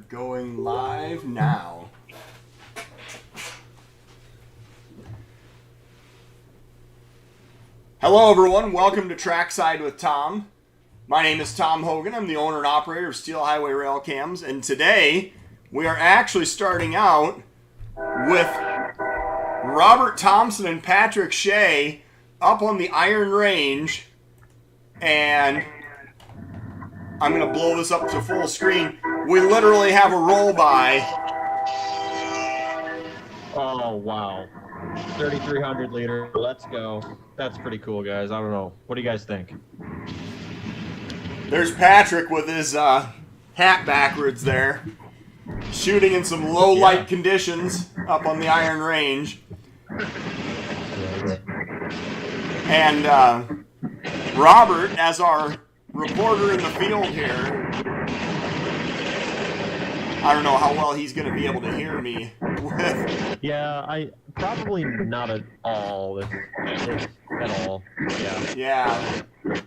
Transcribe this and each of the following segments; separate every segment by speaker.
Speaker 1: Going live now. Hello everyone, welcome to Trackside with Tom. My name is Tom Hogan, I'm the owner and operator of Steel Highway Railcams, and today we are actually starting out with Robert Thompson and Patrick Shea up on the Iron Range, and I'm going to blow this up to full screen. We literally have a roll by.
Speaker 2: Oh, wow. 3,300 liter. Let's go. That's pretty cool, guys. I don't know. What do you guys think?
Speaker 1: There's Patrick with his hat backwards there, shooting in some low light conditions up on the Iron Range. And Robert, as our reporter in the field here, I don't know how well he's going to be able to hear me with.
Speaker 2: Yeah, I probably not at all, if at all. Yeah.
Speaker 1: Yeah. We're going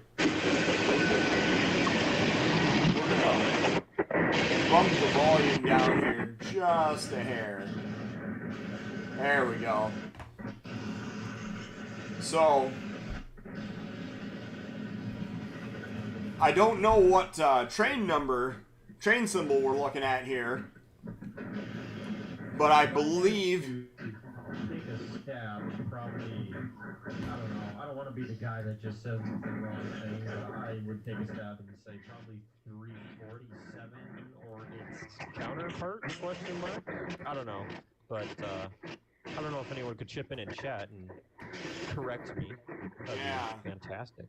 Speaker 1: to bump the volume down here just a hair. There we go. So, I don't know what train symbol we're looking at here, but I believe.
Speaker 2: Take a stab, probably. I don't know. I don't want to be the guy that just says the wrong thing. I would take a stab and say probably 347 or its counterpart? Question mark. I don't know, but I don't know if anyone could chip in and chat and correct me. That'd be fantastic.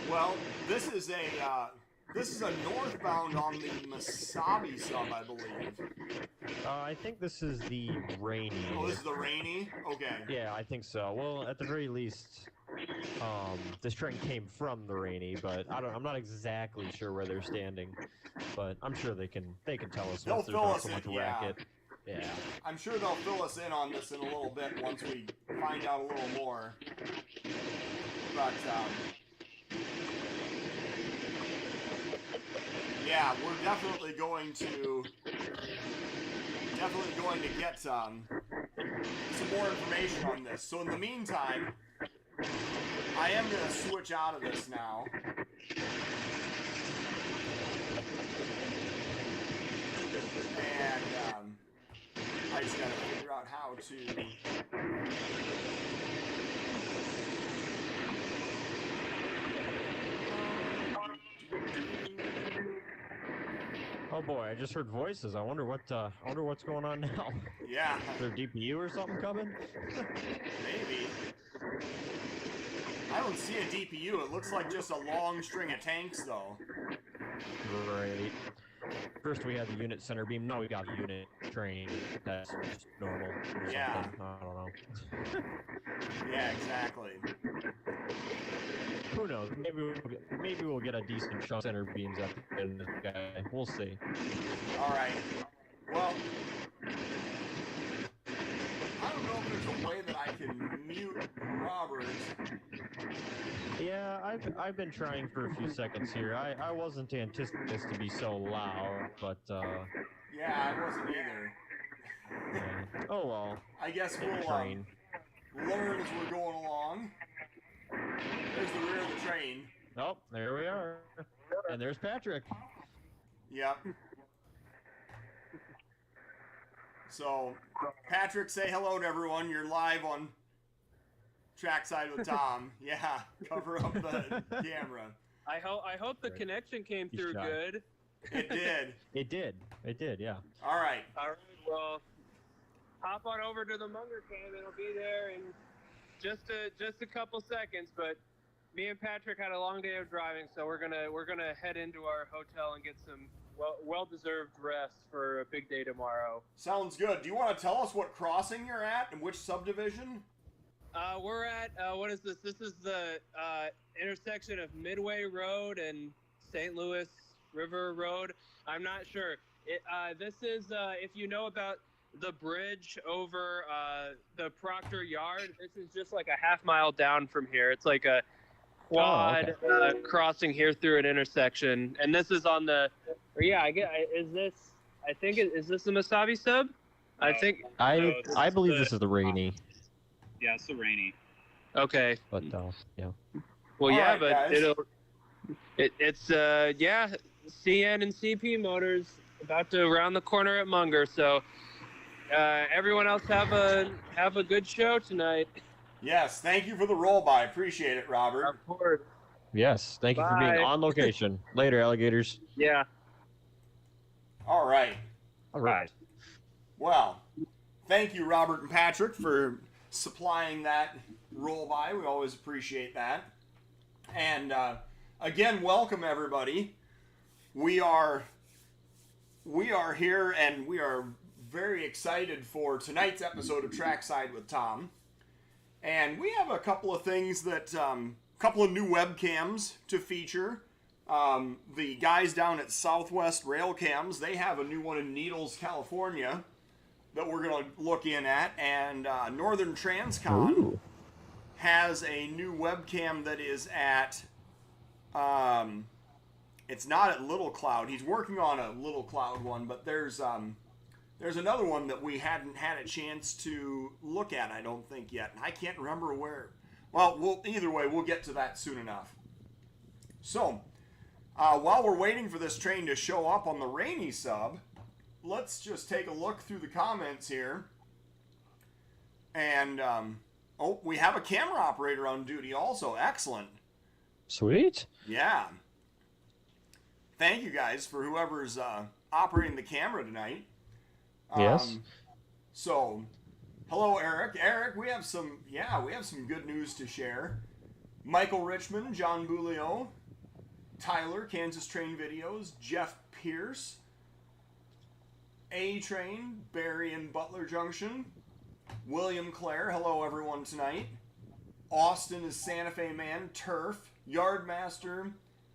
Speaker 1: Well, this is a northbound on the Missabe sub, I believe.
Speaker 2: I think this is the Rainy.
Speaker 1: Oh, this is the Rainy? Okay.
Speaker 2: Yeah, I think so. Well, at the very least, this train came from the Rainy, but I'm not exactly sure where they're standing. But I'm sure they can tell us once there's not so much racket. Yeah.
Speaker 1: I'm sure they'll fill us in on this in a little bit once we find out a little more. But yeah, we're definitely going to get some more information on this. So in the meantime, I am going to switch out of this now. And I just got to figure out how to.
Speaker 2: Oh boy, I just heard voices. I wonder what's going on now.
Speaker 1: Yeah.
Speaker 2: Is there DPU or something coming?
Speaker 1: Maybe. I don't see a DPU. It looks like just a long string of tanks, though.
Speaker 2: Great. First we had the unit center beam. Now we got unit train. That's just normal.
Speaker 1: Yeah.
Speaker 2: I don't know.
Speaker 1: Yeah, exactly.
Speaker 2: Who knows? Maybe we'll get a decent chunk of center beams at the end of this guy. We'll see.
Speaker 1: All right. Well, I don't know if there's a way that I can mute Robert.
Speaker 2: Yeah, I've been trying for a few seconds here. I wasn't anticipating this to be so loud, but
Speaker 1: yeah, I wasn't either.
Speaker 2: yeah. Oh well.
Speaker 1: I guess we'll learn as we're going along. There's the rear of the train.
Speaker 2: Oh, there we are. And there's Patrick.
Speaker 1: Yep. So, Patrick, say hello to everyone. You're live on Trackside with Tom. Yeah, cover up the camera.
Speaker 3: I hope the connection came through good.
Speaker 1: It did.
Speaker 2: It did, yeah.
Speaker 1: All right.
Speaker 3: All right, well, hop on over to the Munger cam. It'll be there in just a couple seconds, but me and Patrick had a long day of driving, so we're gonna head into our hotel and get some well-deserved rest for a big day tomorrow.
Speaker 1: Sounds good. Do you want to tell us what crossing you're at and which subdivision?
Speaker 3: We're at what is this? This is the intersection of Midway Road and St. Louis River Road. I'm not sure. This is if you know about the bridge over the Proctor Yard. This is just like a half mile down from here. It's like a quad
Speaker 4: okay.
Speaker 3: crossing here through an intersection, and this is on the. Or yeah, I get. Is this? I think is this the Missabe sub? I think.
Speaker 4: I believe this is the Rainy.
Speaker 5: Yeah, it's the Rainy.
Speaker 3: Okay.
Speaker 4: But yeah.
Speaker 3: Well,
Speaker 1: All
Speaker 3: yeah,
Speaker 1: right,
Speaker 3: but
Speaker 1: guys.
Speaker 3: it's yeah, CN and CP motors about to round the corner at Munger. So everyone else have a good show tonight.
Speaker 1: Yes, thank you for the roll by. Appreciate it, Robert.
Speaker 3: Of course.
Speaker 4: Yes, thank you for being
Speaker 3: Bye.
Speaker 4: on location. Later, alligators.
Speaker 3: Yeah.
Speaker 1: All right.
Speaker 4: All right.
Speaker 1: Well, thank you, Robert and Patrick, for supplying that roll by. We always appreciate that. And again, welcome everybody. We are here, and we are very excited for tonight's episode of Trackside with Tom. And we have a couple of things that, couple of new webcams to feature. The guys down at Southwest Railcams, they have a new one in Needles, California that we're going to look in at. And Northern Transcom has a new webcam that is at, it's not at Little Cloud. He's working on a Little Cloud one, but there's another one that we hadn't had a chance to look at, I don't think yet. I can't remember where. Well, either way, we'll get to that soon enough. So, while we're waiting for this train to show up on the Rainy sub, let's just take a look through the comments here. And, we have a camera operator on duty also. Excellent.
Speaker 4: Sweet.
Speaker 1: Yeah. Thank you guys for whoever's operating the camera tonight.
Speaker 4: Yes.
Speaker 1: So, hello, Eric. Eric, we have some good news to share. Michael Richmond, John Bulio, Tyler, Kansas Train Videos, Jeff Pierce, A-Train, Barry and Butler Junction, William Clare, hello everyone tonight. Austin is Santa Fe Man, Turf, Yardmaster,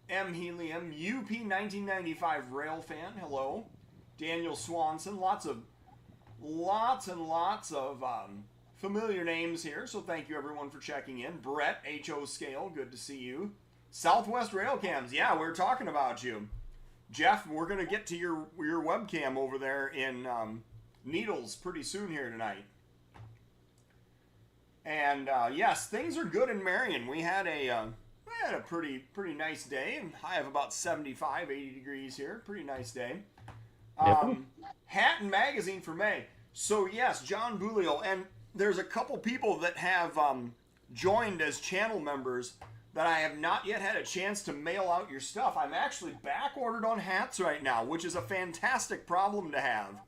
Speaker 1: M. Helium, UP 1995 Railfan, hello. Daniel Swanson, lots and lots of familiar names here, so thank you everyone for checking in. Brett, H.O. Scale, good to see you. Southwest Railcams, yeah, we're talking about you. Jeff, we're going to get to your webcam over there in Needles pretty soon here tonight. And yes, things are good in Marion. We had a pretty nice day, and high of about 75, 80 degrees here. Pretty nice day. Hat and magazine for May. So yes, John Bulio, and there's a couple people that have joined as channel members that I have not yet had a chance to mail out your stuff. I'm actually back ordered on hats right now, which is a fantastic problem to have.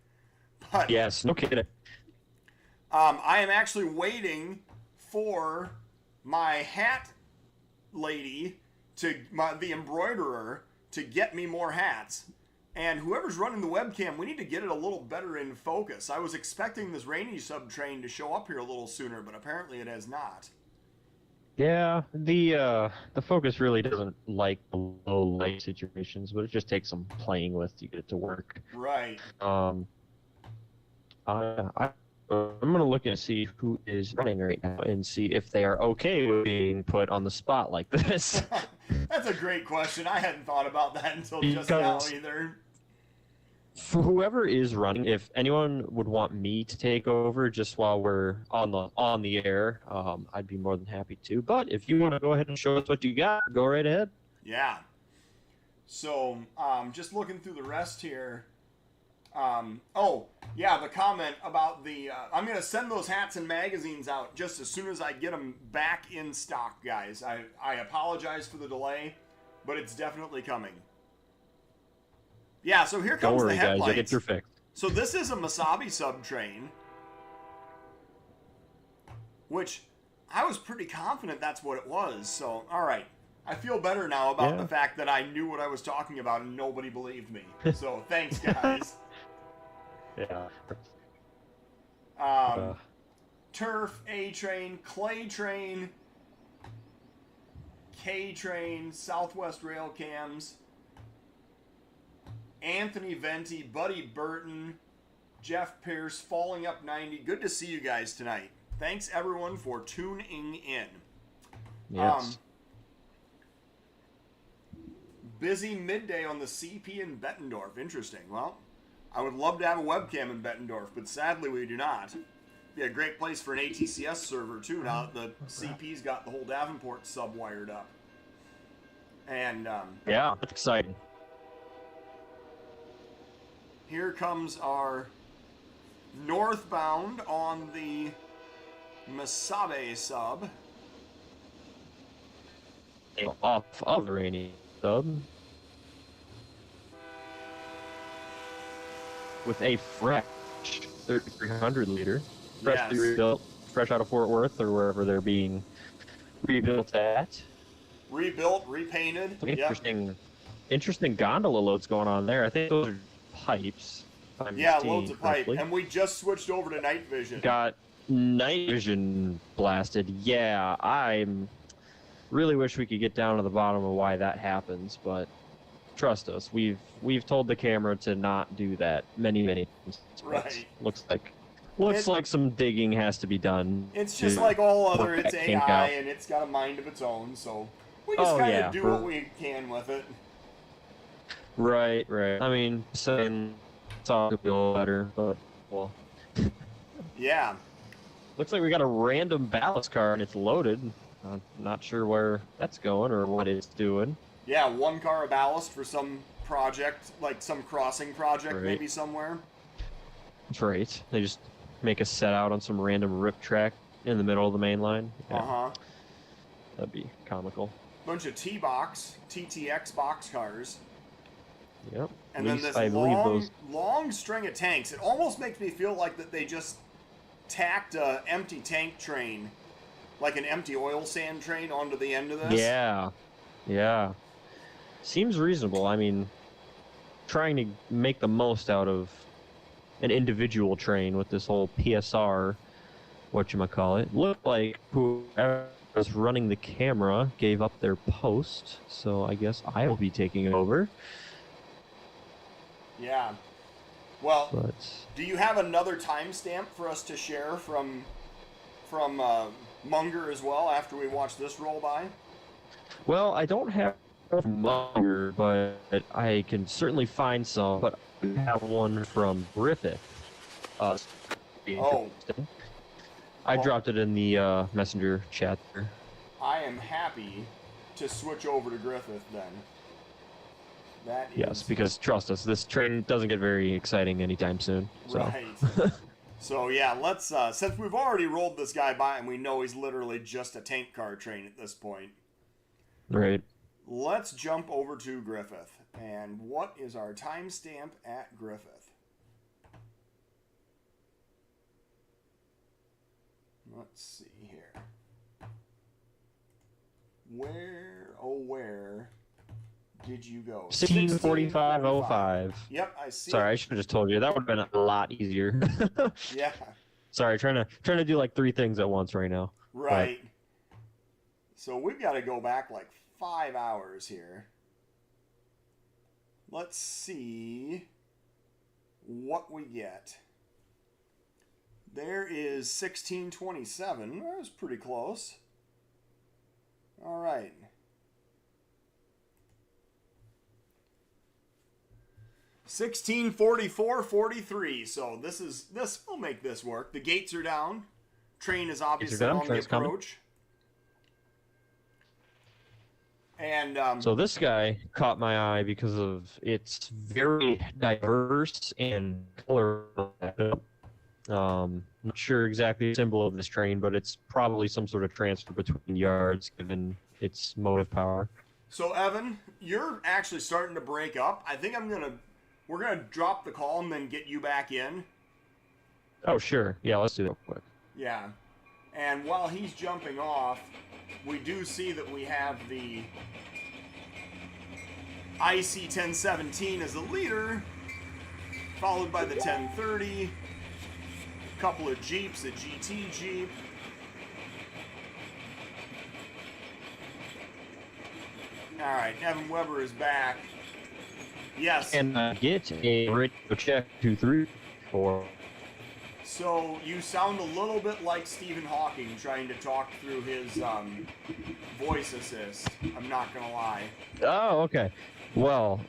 Speaker 1: But
Speaker 4: Yes, no kidding.
Speaker 1: I am actually waiting for my hat lady the embroiderer to get me more hats. And whoever's running the webcam, we need to get it a little better in focus. I was expecting this Rainy sub train to show up here a little sooner, but apparently it has not.
Speaker 4: Yeah, the focus really doesn't like the low light situations, but it just takes some playing with to get it to work.
Speaker 1: Right.
Speaker 4: I'm gonna look and see who is running right now and see if they are okay with being put on the spot like this.
Speaker 1: That's a great question. I hadn't thought about that until just now either.
Speaker 4: For whoever is running, if anyone would want me to take over just while we're on the air, I'd be more than happy to. But if you want to go ahead and show us what you got, go right ahead.
Speaker 1: Yeah. So, just looking through the rest here. The comment about the... I'm going to send those hats and magazines out just as soon as I get them back in stock, guys. I apologize for the delay, but it's definitely coming. Yeah, so here comes
Speaker 4: Don't worry,
Speaker 1: the headlights.
Speaker 4: guys, you'll get your fix.
Speaker 1: So this is a Missabe sub train, which I was pretty confident that's what it was. So, all right. I feel better now about the fact that I knew what I was talking about and nobody believed me. So, thanks, guys.
Speaker 4: Yeah.
Speaker 1: Turf, A-Train, Clay Train, K-Train, Southwest Railcams, Anthony Venti, Buddy Burton, Jeff Pierce, Falling Up 90. Good to see you guys tonight. Thanks, everyone, for tuning in.
Speaker 4: Yes.
Speaker 1: busy midday on the CP in Bettendorf. Interesting. Well, I would love to have a webcam in Bettendorf, but sadly we do not. Be a great place for an ATCS server too. Now that the CP's got the whole Davenport sub wired up. And
Speaker 4: yeah, that's exciting.
Speaker 1: here comes our northbound on the Missabe sub.
Speaker 4: Off of the rainy sub. With a fresh 3,300 liter. Freshly rebuilt, fresh out of Fort Worth or wherever they're being rebuilt at.
Speaker 1: Rebuilt, repainted.
Speaker 4: Interesting gondola loads going on there. I think those are pipes.
Speaker 1: Yeah, loads of pipe. And we just switched over to night vision.
Speaker 4: Got night vision blasted. Yeah, I really wish we could get down to the bottom of why that happens, but trust us, we've told the camera to not do that many times.
Speaker 1: Right.
Speaker 4: Looks like some digging has to be done.
Speaker 1: It's just like all other, it's AI and it's got a mind of its own, so we just kind of do what we can with it.
Speaker 4: Right. I mean, saying it's all could be a little better, but well.
Speaker 1: Yeah.
Speaker 4: Looks like we got a random ballast car and it's loaded. I'm not sure where that's going or what it's doing.
Speaker 1: Yeah, one car of ballast for some project, like some crossing project maybe somewhere.
Speaker 4: That's right. They just make us set out on some random rip track in the middle of the main line. Yeah.
Speaker 1: Uh-huh.
Speaker 4: That'd be comical. Bunch
Speaker 1: of T-box, TTX box cars.
Speaker 4: Yep.
Speaker 1: And then this long string of tanks. It almost makes me feel like that they just tacked a empty tank train, like an empty oil sand train, onto the end of this.
Speaker 4: Yeah. Seems reasonable. I mean, trying to make the most out of an individual train with this whole PSR, whatchamacallit. Looked like whoever was running the camera gave up their post, so I guess I will be taking over.
Speaker 1: Yeah. Well, do you have another timestamp for us to share from Munger as well after we watch this roll by?
Speaker 4: Well, I don't have Munger, but I can certainly find some. But I have one from Griffith. I dropped it in the messenger chat there.
Speaker 1: I am happy to switch over to Griffith then. That is...
Speaker 4: Yes, because trust us, this train doesn't get very exciting anytime soon. So.
Speaker 1: Right. So yeah, let's since we've already rolled this guy by and we know he's literally just a tank car train at this point.
Speaker 4: Right.
Speaker 1: Let's jump over to Griffith. And what is our timestamp at Griffith? Let's see here. Where did you go?
Speaker 4: 16:45:05.
Speaker 1: Yep, I see.
Speaker 4: Sorry, I should have just told you. That would have been a lot easier.
Speaker 1: Yeah.
Speaker 4: Sorry, trying to do like 3 things at once right now.
Speaker 1: Right. But... So we've got to go back like 5 hours here. Let's see what we get. There is 1627. That was pretty close. All right. $16.44.43. So this will make this work. The gates are down. Train is obviously on the approach. And
Speaker 4: so this guy caught my eye because of its very diverse and colorful. Not sure exactly the symbol of this train, but it's probably some sort of transfer between yards given its motive power.
Speaker 1: So Evan, you're actually starting to break up. I think we're gonna drop the call and then get you back in.
Speaker 4: Oh sure, yeah, let's do that real quick.
Speaker 1: Yeah, and while he's jumping off, we do see that we have the IC 1017 as the leader, followed by the 1030, a couple of Jeeps, a GT Jeep. All right, Evan Weber is back. Yes.
Speaker 4: And get a radio check 234.
Speaker 1: So you sound a little bit like Stephen Hawking trying to talk through his voice assist. I'm not gonna lie.
Speaker 4: Oh, okay. Well,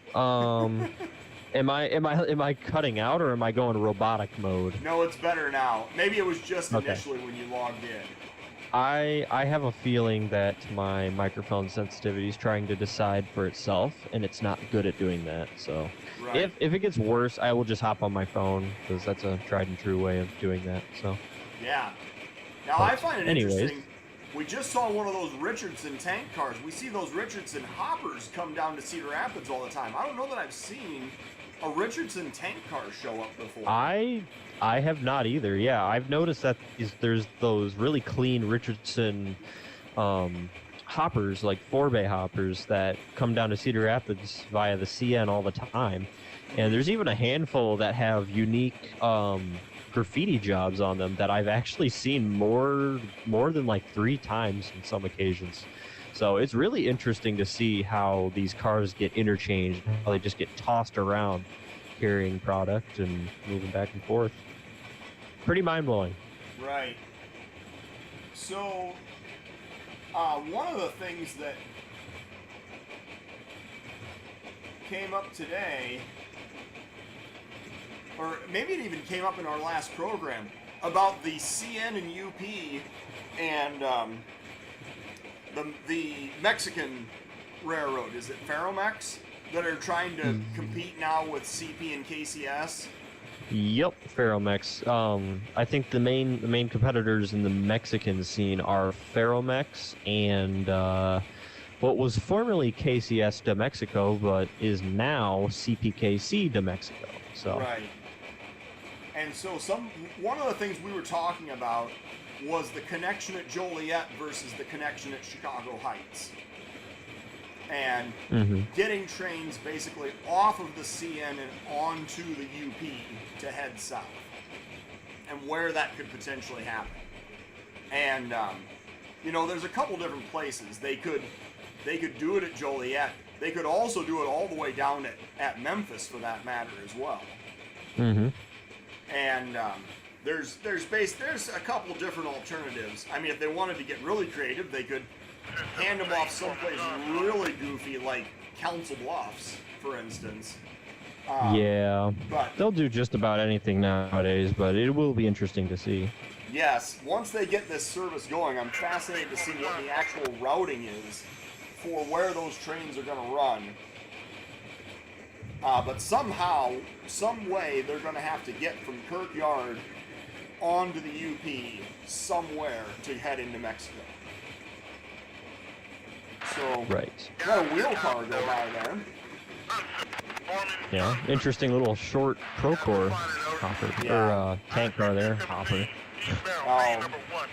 Speaker 4: am I cutting out or am I going robotic mode?
Speaker 1: No, it's better now. Maybe it was just
Speaker 4: Okay.
Speaker 1: initially when you logged in.
Speaker 4: I have a feeling that my microphone sensitivity is trying to decide for itself, and it's not good at doing that. So,
Speaker 1: Right.
Speaker 4: if it gets worse, I will just hop on my phone because that's a tried and true way of doing that. So,
Speaker 1: Yeah. Now,
Speaker 4: But
Speaker 1: I find it
Speaker 4: anyways.
Speaker 1: interesting. We just saw one of those Richardson tank cars. We see those Richardson hoppers come down to Cedar Rapids all the time. I don't know that I've seen a Richardson tank car show up before.
Speaker 4: I have not either. Yeah, I've noticed that there's those really clean Richardson hoppers, like 4-bay hoppers, that come down to Cedar Rapids via the CN all the time. And there's even a handful that have unique graffiti jobs on them that I've actually seen more than like 3 times in some occasions. So it's really interesting to see how these cars get interchanged, how they just get tossed around carrying product and moving back and forth. Pretty mind-blowing.
Speaker 1: Right. So, one of the things that came up today, or maybe it even came up in our last program, about the CN and UP and the Mexican railroad, is it Ferromex, that are trying to compete now with CP and KCS?
Speaker 4: Yep, Ferromex. I think the main competitors in the Mexican scene are Ferromex and what was formerly KCS de Mexico, but is now CPKC de Mexico. So
Speaker 1: Right. And so one of the things we were talking about was the connection at Joliet versus the connection at Chicago Heights. And getting trains basically off of the CN and onto the UP to head south. And where that could potentially happen. And, there's a couple different places. They could do it at Joliet. They could also do it all the way down at Memphis, for that matter, as well. And there's a couple different alternatives. I mean, if they wanted to get really creative, they could hand them off someplace really goofy, like Council Bluffs, for instance.
Speaker 4: yeah,
Speaker 1: But
Speaker 4: they'll do just about anything nowadays, but it will be interesting to see.
Speaker 1: yes, once they get this service going, I'm fascinated to see what the actual routing is for where those trains are going to run. But somehow, some way, they're going to have to get from Kirkyard onto the UP somewhere to head into Mexico. So,
Speaker 4: Right.
Speaker 1: got a wheel car go by there.
Speaker 4: Yeah, interesting little short Procore hopper or tank car there, hopper.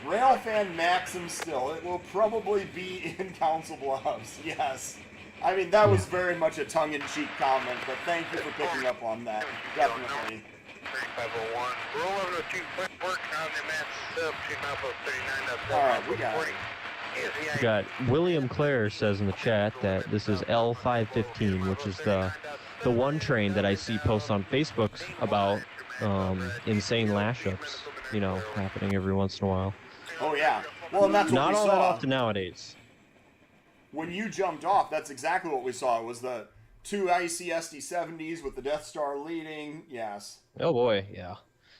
Speaker 1: Railfan Maxim still. It will probably be in Council Bluffs. Yes. I mean, that was very much a tongue-in-cheek comment, but thank you for picking up on that. Definitely.
Speaker 6: 3501. Roll over to 2 Footwork on the mass sub 2
Speaker 1: Alright, we got it.
Speaker 4: We got William Clare says in the chat that this is L515, which is the one train that I see posts on Facebook about insane lash-ups, happening every once in a while.
Speaker 1: Oh, yeah. Well, and that's what
Speaker 4: Not
Speaker 1: we
Speaker 4: all
Speaker 1: saw.
Speaker 4: that often nowadays.
Speaker 1: When you jumped off, that's exactly what we saw. It was the 2 icy SD70s with the Death Star leading. Yes.
Speaker 4: Oh boy, yeah.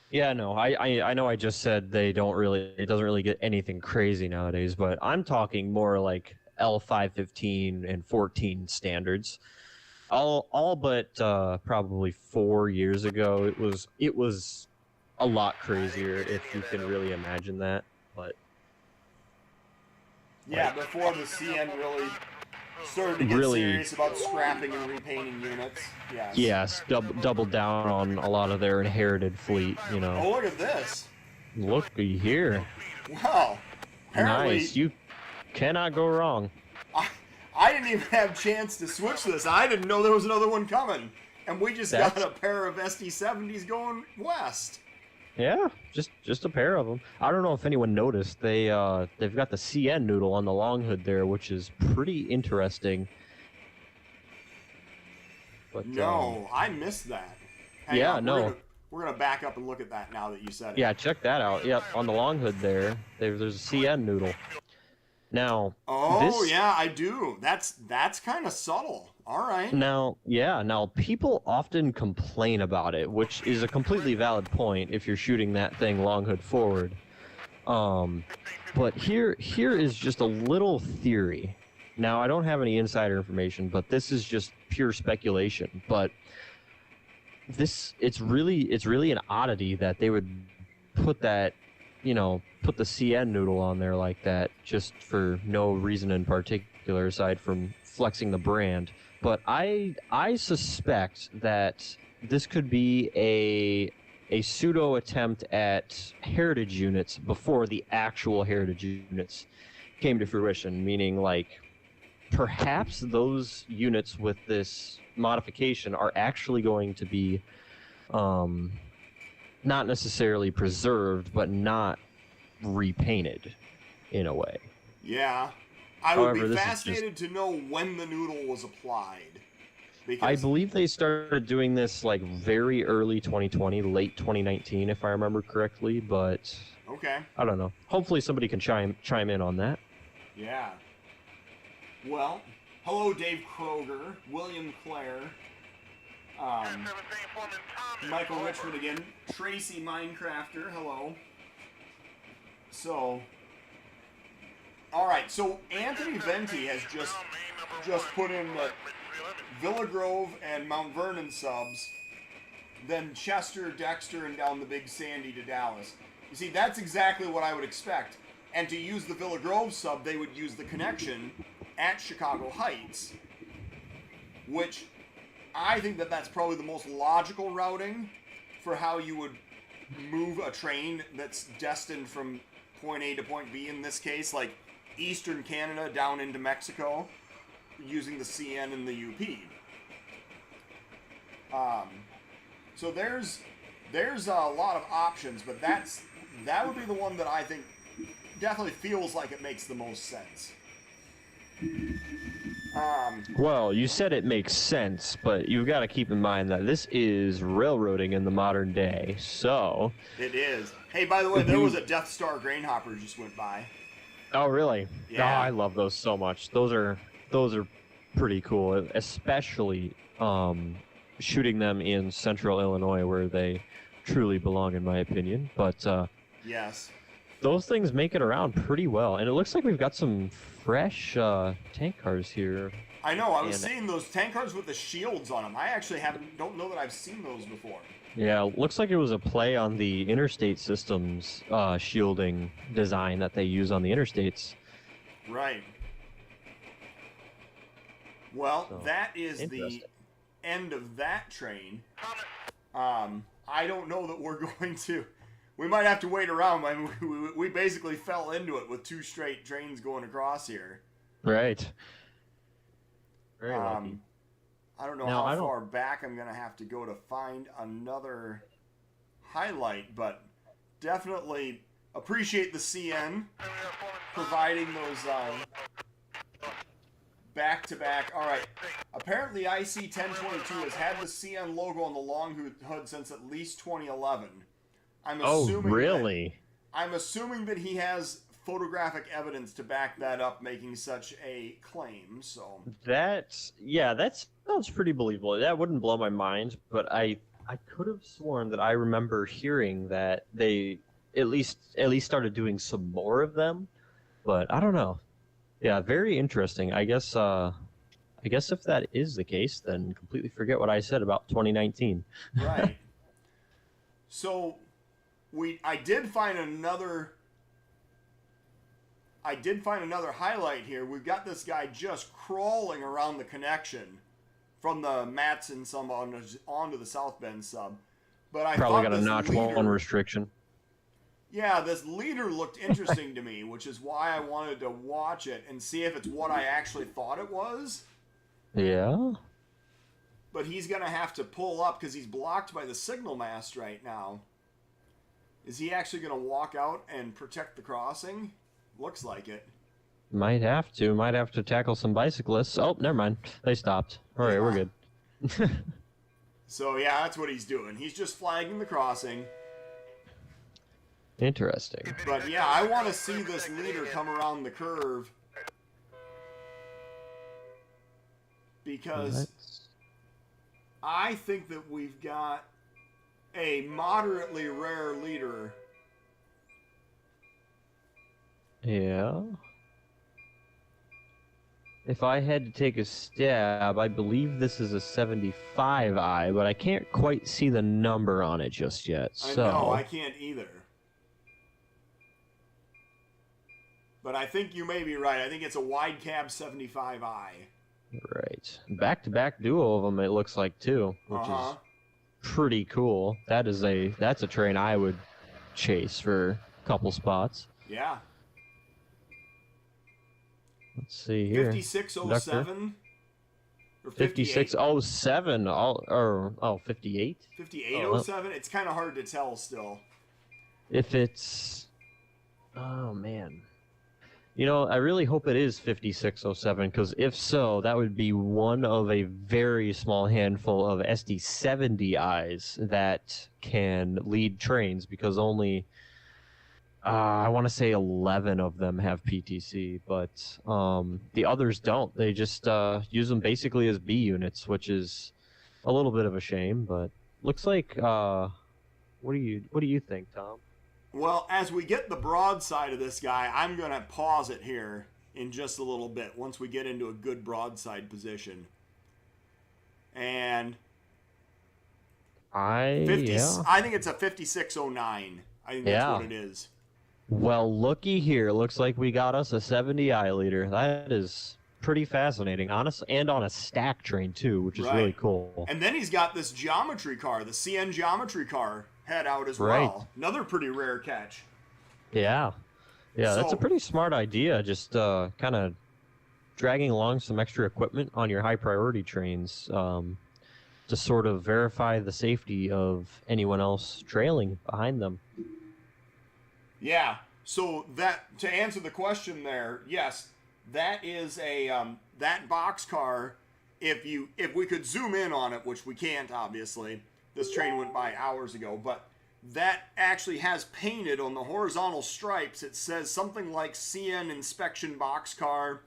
Speaker 4: Yeah, no, I know I just said it doesn't really get anything crazy nowadays, but I'm talking more like L515 and 14 standards. All but probably 4 years ago, it was a lot crazier, if you can really imagine that. But
Speaker 1: Yeah, before the CN really started to get serious about scrapping and repainting units. Yes.
Speaker 4: yes, double down on a lot of their inherited fleet.
Speaker 1: Oh, look at this.
Speaker 4: Looky here,
Speaker 1: Wow. Apparently,
Speaker 4: nice. You cannot go wrong.
Speaker 1: I didn't even have a chance to switch this. I didn't know there was another one coming. And we just got a pair of SD70s going west.
Speaker 4: Yeah, just a pair of them. I don't know if anyone noticed. They've got the CN noodle on the long hood there, which is pretty interesting. But
Speaker 1: No, I missed that. Hang
Speaker 4: Yeah,
Speaker 1: on,
Speaker 4: no.
Speaker 1: We're gonna back up and look at that now that you said it.
Speaker 4: yeah, check that out. Yep, on the long hood there's a CN noodle. Now,
Speaker 1: Oh
Speaker 4: this,
Speaker 1: yeah, I do. That's kind of subtle. All right.
Speaker 4: Now, yeah, now people often complain about it, which is a completely valid point if you're shooting that thing long hood forward. But here is just a little theory. Now, I don't have any insider information, but this is just pure speculation. But it's really an oddity that they would put that, put the CN noodle on there like that just for no reason in particular aside from flexing the brand. But I suspect that this could be a pseudo attempt at heritage units before the actual heritage units came to fruition, meaning like perhaps those units with this modification are actually going to be not necessarily preserved, but not repainted in a way.
Speaker 1: Yeah. I would
Speaker 4: However,
Speaker 1: be
Speaker 4: this is
Speaker 1: fascinated to know when the noodle was applied. Because
Speaker 4: I believe they started doing this like very early 2020, late 2019, if I remember correctly. But
Speaker 1: okay.
Speaker 4: I don't know. Hopefully, somebody can chime in on that.
Speaker 1: Yeah. Well, hello, Dave Kroger, William Clare, Michael Richmond again, Tracy Minecrafter, hello. So, all right. So Anthony Venti has just put in that Villa Grove and Mount Vernon subs, then Chester, Dexter, and down the Big Sandy to Dallas. You see, that's exactly what I would expect. And to use the Villa Grove sub, they would use the connection at Chicago Heights, which I think that's probably the most logical routing for how you would move a train that's destined from point A to point B, in this case, like Eastern Canada down into Mexico, using the CN and the UP. So there's a lot of options, but that would be the one that I think definitely feels like it makes the most sense.
Speaker 4: Well, you said it makes sense, but you've got to keep in mind that this is railroading in the modern day, so...
Speaker 1: It is. Hey, by the way, there was a Death Star grain hopper just went by.
Speaker 4: Oh, really?
Speaker 1: Yeah.
Speaker 4: Oh, I love those so much. Those are pretty cool, especially shooting them in central Illinois where they truly belong, in my opinion. But
Speaker 1: yes,
Speaker 4: those things make it around pretty well, and it looks like we've got some fresh tank cars here.
Speaker 1: I know. I was seeing those tank cars with the shields on them. I actually don't know that I've seen those before.
Speaker 4: Yeah, looks like it was a play on the interstate systems shielding design that they use on the interstates.
Speaker 1: Right. Well,
Speaker 4: So,
Speaker 1: that is the end of that train. I don't know that we're going to... We might have to wait around. I mean, we basically fell into it with two straight trains going across here.
Speaker 4: Right. Very lucky.
Speaker 1: I don't know
Speaker 4: Now,
Speaker 1: how far back I'm going to have to go to find another highlight, but definitely appreciate the CN providing those back-to-back. All right. Apparently IC-1022 has had the CN logo on the long hood since at least 2011. I'm assuming that he has photographic evidence to back that up, making such a claim. So
Speaker 4: that sounds pretty believable. That wouldn't blow my mind, but I could have sworn that I remember hearing that they at least started doing some more of them, but I don't know. Yeah, very interesting. I guess if that is the case, then completely forget what I said about 2019.
Speaker 1: Right. So I did find another highlight here. We've got this guy just crawling around the connection from the Madison sub onto the South Bend sub. But I
Speaker 4: probably
Speaker 1: thought
Speaker 4: got a
Speaker 1: this
Speaker 4: notch
Speaker 1: leader,
Speaker 4: one restriction.
Speaker 1: Yeah, this leader looked interesting to me, which is why I wanted to watch it and see if it's what I actually thought it was.
Speaker 4: Yeah.
Speaker 1: But he's going to have to pull up because he's blocked by the signal mast right now. Is he actually going to walk out and protect the crossing? Looks like it.
Speaker 4: Might have to tackle some bicyclists. Oh, never mind. They stopped. All right, we're good.
Speaker 1: So, yeah, that's what he's doing. He's just flagging the crossing.
Speaker 4: Interesting.
Speaker 1: But, yeah, I want to see this leader come around the curve because I think that we've got a moderately rare leader.
Speaker 4: Yeah. If I had to take a stab, I believe this is a 75i, but I can't quite see the number on it just yet. So.
Speaker 1: I know, I can't either. But I think you may be right. I think it's a wide cab 75i.
Speaker 4: Right. Back-to-back duo of them, it looks like, too, which is pretty cool. That's a train I would chase for a couple spots.
Speaker 1: Yeah.
Speaker 4: Let's see here.
Speaker 1: 5607 or
Speaker 4: 5607 or 58?
Speaker 1: 5807. It's kind of hard to tell still.
Speaker 4: If it's man. You know, I really hope it is 5607 because if so, that would be one of a very small handful of SD70Is that can lead trains because only I want to say 11 of them have PTC, but the others don't. They just use them basically as B units, which is a little bit of a shame. But looks like what do you think, Tom?
Speaker 1: Well, as we get the broadside of this guy, I'm going to pause it here in just a little bit once we get into a good broadside position. And I think it's a 5609. I think that's what it is.
Speaker 4: Well, looky here. Looks like we got us a 70i leader. That is pretty fascinating. Honest, and on a stack train, too, which is really cool.
Speaker 1: And then he's got this geometry car, the CN geometry car, head out as well. Another pretty rare catch.
Speaker 4: Yeah. Yeah, that's a pretty smart idea. Just kind of dragging along some extra equipment on your high-priority trains to sort of verify the safety of anyone else trailing behind them.
Speaker 1: Yeah, so that to answer the question there, yes, that is a that boxcar. If we could zoom in on it, which we can't, obviously, this train went by hours ago, but that actually has painted on the horizontal stripes. It says something like CN inspection boxcar.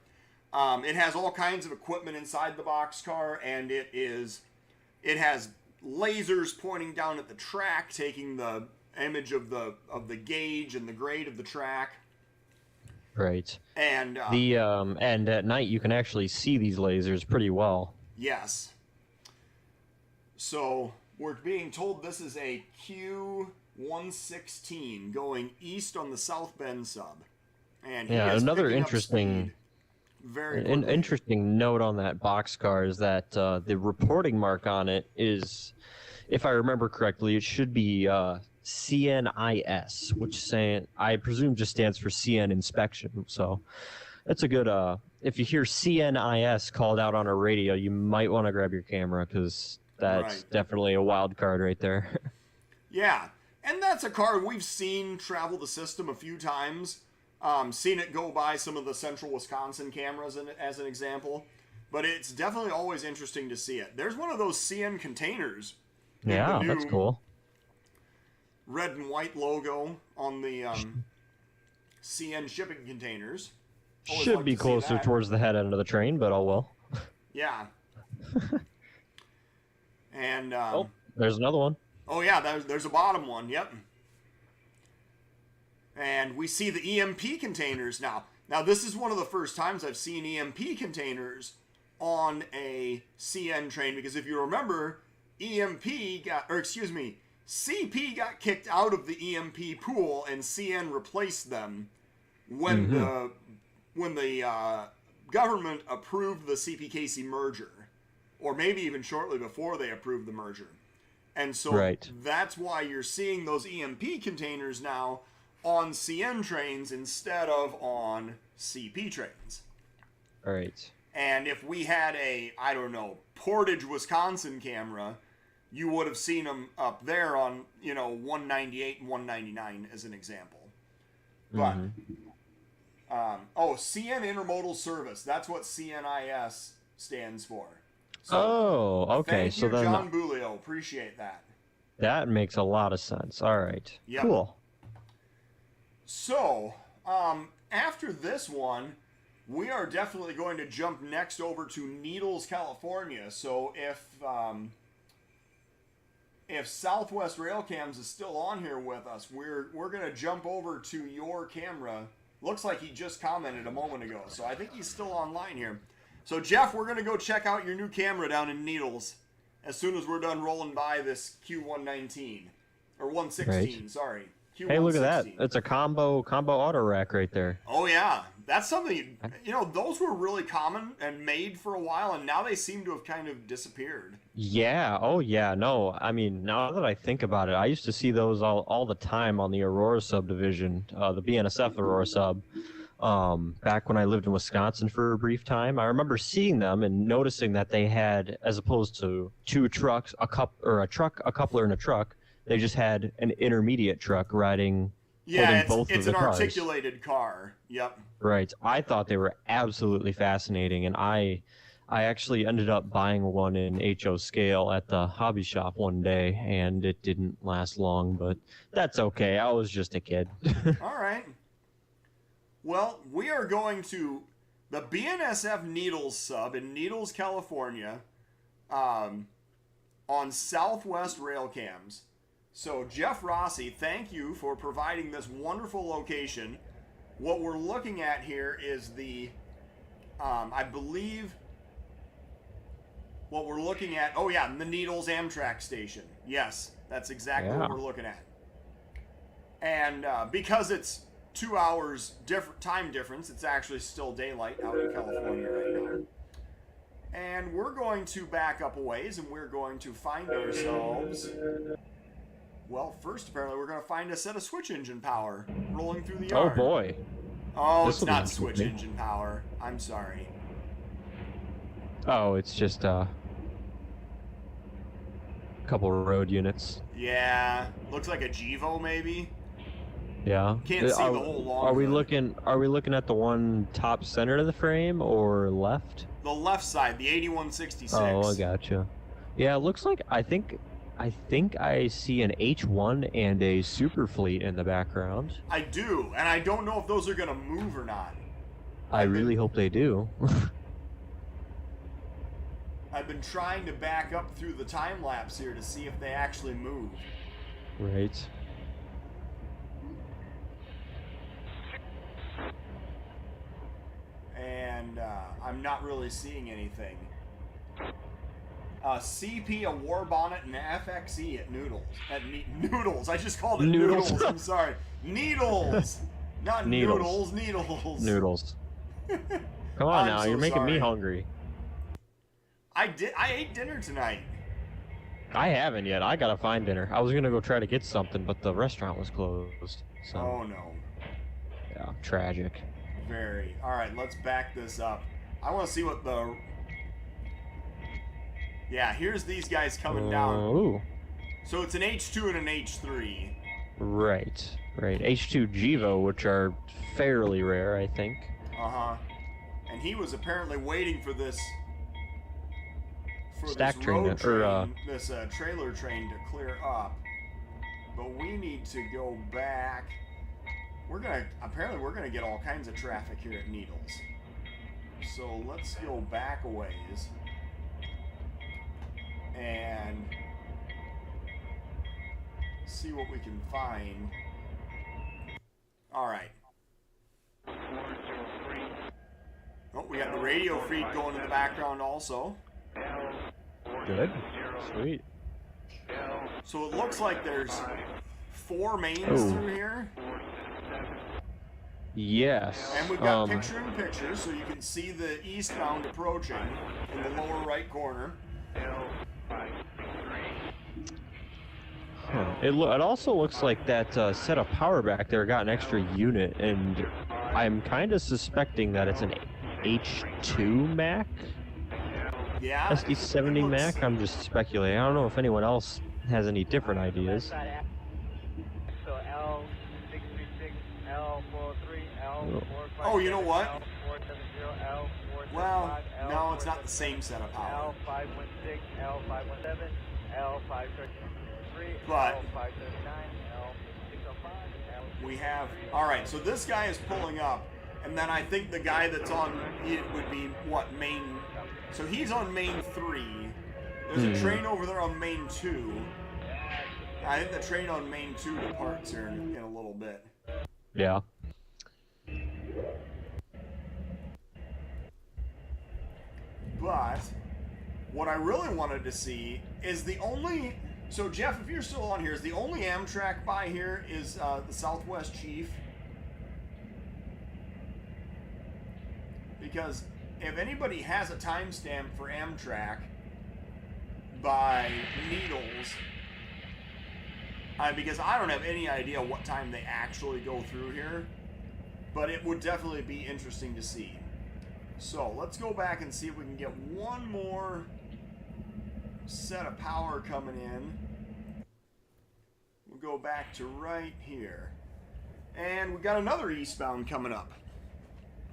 Speaker 1: It has all kinds of equipment inside the boxcar, and it has lasers pointing down at the track, taking the image of the gauge and the grade of the track.
Speaker 4: Right.
Speaker 1: And
Speaker 4: and at night you can actually see these lasers pretty well.
Speaker 1: Yes. So we're being told this is a Q116 going east on the South Bend sub. And
Speaker 4: another interesting interesting note on that boxcar is that the reporting mark on it is, if I remember correctly, it should be CNIS, which I presume just stands for CN inspection. So that's a good, if you hear CNIS called out on a radio, you might want to grab your camera because that's definitely a wild card right there.
Speaker 1: Yeah, and that's a car we've seen travel the system a few times. Seen it go by some of the central Wisconsin cameras as an example, but it's definitely always interesting to see it. There's one of those CN containers.
Speaker 4: Yeah, that's cool.
Speaker 1: Red and white logo on the CN shipping containers.
Speaker 4: Should be closer towards the head end of the train, but oh well.
Speaker 1: Yeah. And
Speaker 4: there's another one.
Speaker 1: Oh yeah, there's a bottom one. Yep. And we see the EMP containers now. Now this is one of the first times I've seen EMP containers on a CN train, because if you remember, CP got kicked out of the EMP pool and CN replaced them when the government approved the CPKC merger, or maybe even shortly before they approved the merger. And so that's why you're seeing those EMP containers now on CN trains instead of on CP trains.
Speaker 4: Right.
Speaker 1: And if we had a, I don't know, Portage, Wisconsin camera, you would have seen them up there on, 198 and 199 as an example. But, CN Intermodal Service. That's what CNIS stands for. So,
Speaker 4: okay.
Speaker 1: Thank you, John Bulio. Appreciate that.
Speaker 4: That makes a lot of sense. All right.
Speaker 1: Yep.
Speaker 4: Cool.
Speaker 1: So, after this one, we are definitely going to jump next over to Needles, California. So if Southwest Railcams is still on here with us, we're going to jump over to your camera. Looks like he just commented a moment ago, so I think he's still online here. So Jeff, we're going to go check out your new camera down in Needles as soon as we're done rolling by this Q119 or 116. Right. Sorry. Q116.
Speaker 4: Hey, look at that! It's a combo auto rack right there.
Speaker 1: Oh yeah, that's something. You know, those were really common and made for a while, and now they seem to have kind of disappeared.
Speaker 4: Yeah. Oh yeah. No, I mean, now that I think about it, I used to see those all the time on the Aurora subdivision, the BNSF Aurora sub. Back when I lived in Wisconsin for a brief time, I remember seeing them and noticing that they had, as opposed to two trucks, a coupler, and a truck, they just had an intermediate truck riding.
Speaker 1: Yeah,
Speaker 4: both
Speaker 1: it's
Speaker 4: of the
Speaker 1: an
Speaker 4: cars.
Speaker 1: Articulated car. Yep.
Speaker 4: Right. I thought they were absolutely fascinating, and I actually ended up buying one in HO scale at the hobby shop one day, and it didn't last long, but that's okay. I was just a kid.
Speaker 1: All right. Well, we are going to the BNSF Needles sub in Needles, California, on Southwest Railcams. So, Jeff Rossi, thank you for providing this wonderful location. What we're looking at here is the, I believe, what we're looking at, oh yeah, the Needles Amtrak station. Yes, that's exactly what we're looking at. And because it's 2 hours time difference, it's actually still daylight out in California right now. And we're going to back up a ways, and we're going to find ourselves... Well, first, apparently, we're going to find a set of switch engine power rolling through the yard.
Speaker 4: Oh, boy.
Speaker 1: Oh, it's not switch engine power. I'm sorry.
Speaker 4: Oh, it's just a couple road units.
Speaker 1: Yeah. Looks like a Gevo, maybe.
Speaker 4: Yeah.
Speaker 1: Can't see the whole long
Speaker 4: Are we
Speaker 1: hood.
Speaker 4: looking at the one top center of the frame or left?
Speaker 1: The left side, the 8166.
Speaker 4: Oh, I gotcha. Yeah, it looks like I think I see an H1 and a super fleet in the background.
Speaker 1: I do, and I don't know if those are going to move or not.
Speaker 4: I really hope they do.
Speaker 1: I've been trying to back up through the time lapse here to see if they actually move.
Speaker 4: Right.
Speaker 1: And I'm not really seeing anything. CP, a war bonnet, and FXE at Noodles. Noodles. I just called it Noodles. I'm sorry. Needles. Not Noodles. Needles.
Speaker 4: Noodles. Come on now. You're making me hungry.
Speaker 1: I ate dinner tonight.
Speaker 4: I haven't yet. I gotta find dinner. I was gonna go try to get something, but the restaurant was closed. So.
Speaker 1: Oh no.
Speaker 4: Yeah, tragic.
Speaker 1: Very. All right, let's back this up. I want to see what the... Yeah, here's these guys coming down.
Speaker 4: Ooh.
Speaker 1: So it's an H2 and an H3.
Speaker 4: Right. H2 Gevo, which are fairly rare, I think.
Speaker 1: Uh-huh. And he was apparently waiting for this...
Speaker 4: Stack train,
Speaker 1: this trailer train to clear up. But we need to go back. Apparently we're gonna get all kinds of traffic here at Needles. So let's go back a ways. And see what we can find. Alright. Oh, we got the radio feed going in the background also.
Speaker 4: Good. Sweet.
Speaker 1: So it looks like there's 4 mains through here.
Speaker 4: Yes.
Speaker 1: And we've got picture-in-picture, so you can see the eastbound approaching in the lower right corner.
Speaker 4: It also looks like that set of power back there got an extra unit, and I'm kind of suspecting that it's an H2 Mac?
Speaker 1: Yeah.
Speaker 4: SD70 Mac? I'm just speculating. I don't know if anyone else has any different ideas.
Speaker 1: Oh, you know what? Well, no, it's not the same set of power. But we have... Alright, so this guy is pulling up, And then I think the guy that's on it would be, what, main... So he's on main 3. There's a train over there on main 2. I think the train on main 2 departs here in a little bit.
Speaker 4: Yeah.
Speaker 1: But what I really wanted to see is the only... So Jeff, if you're still on here, is the only Amtrak by here is the Southwest Chief? Because if anybody has a timestamp for Amtrak by Needles, because I don't have any idea what time they actually go through here, but it would definitely be interesting to see. So let's go back and see if we can get one more set of power coming in. We'll go back to right here. And we got another eastbound coming up.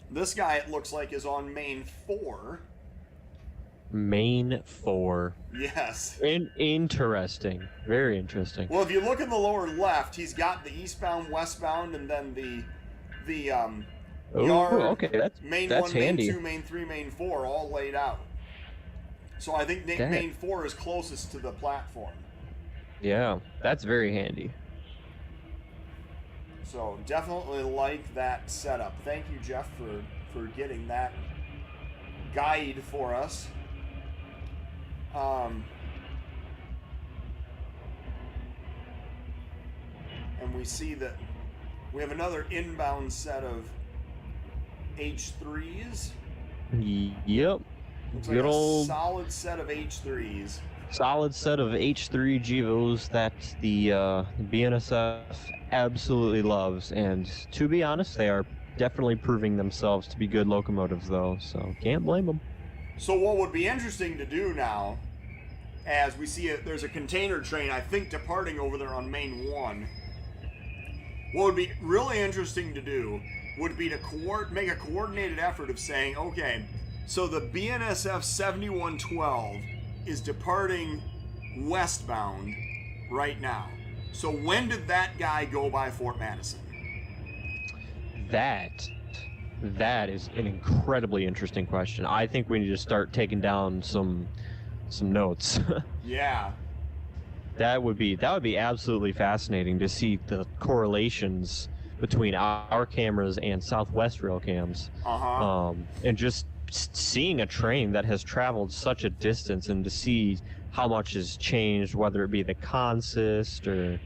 Speaker 1: This guy, it looks like, is on main 4.
Speaker 4: Main 4.
Speaker 1: Yes.
Speaker 4: Interesting. Very interesting.
Speaker 1: Well, if you look in the lower left, he's got the eastbound, westbound, and then the yard,
Speaker 4: okay,
Speaker 1: main
Speaker 4: that's
Speaker 1: 1,
Speaker 4: handy.
Speaker 1: main 2, main 3, main 4, all laid out. So I think main 4 is closest to the platform.
Speaker 4: Yeah, that's very handy.
Speaker 1: So definitely like that setup. Thank you, Jeff, for getting that guide for us. And we see that we have another inbound set of H3s.
Speaker 4: Yep.
Speaker 1: Looks
Speaker 4: Good
Speaker 1: like
Speaker 4: old
Speaker 1: a solid set of H3s.
Speaker 4: solid set of H3 GEVOs that the BNSF absolutely loves, and to be honest, they are definitely proving themselves to be good locomotives, though. So can't blame them.
Speaker 1: So what would be interesting to do now, as we see there's a container train, I think, departing over there on main 1. What would be really interesting to do would be to make a coordinated effort of saying, okay, so the BNSF 7112 is departing westbound right now. So when did that guy go by Fort Madison?
Speaker 4: That is an incredibly interesting question. I think we need to start taking down some notes.
Speaker 1: Yeah.
Speaker 4: That would be absolutely fascinating to see the correlations between our cameras and Southwest Railcams. And just seeing a train that has traveled such a distance, and to see how much has changed, whether it be the consist or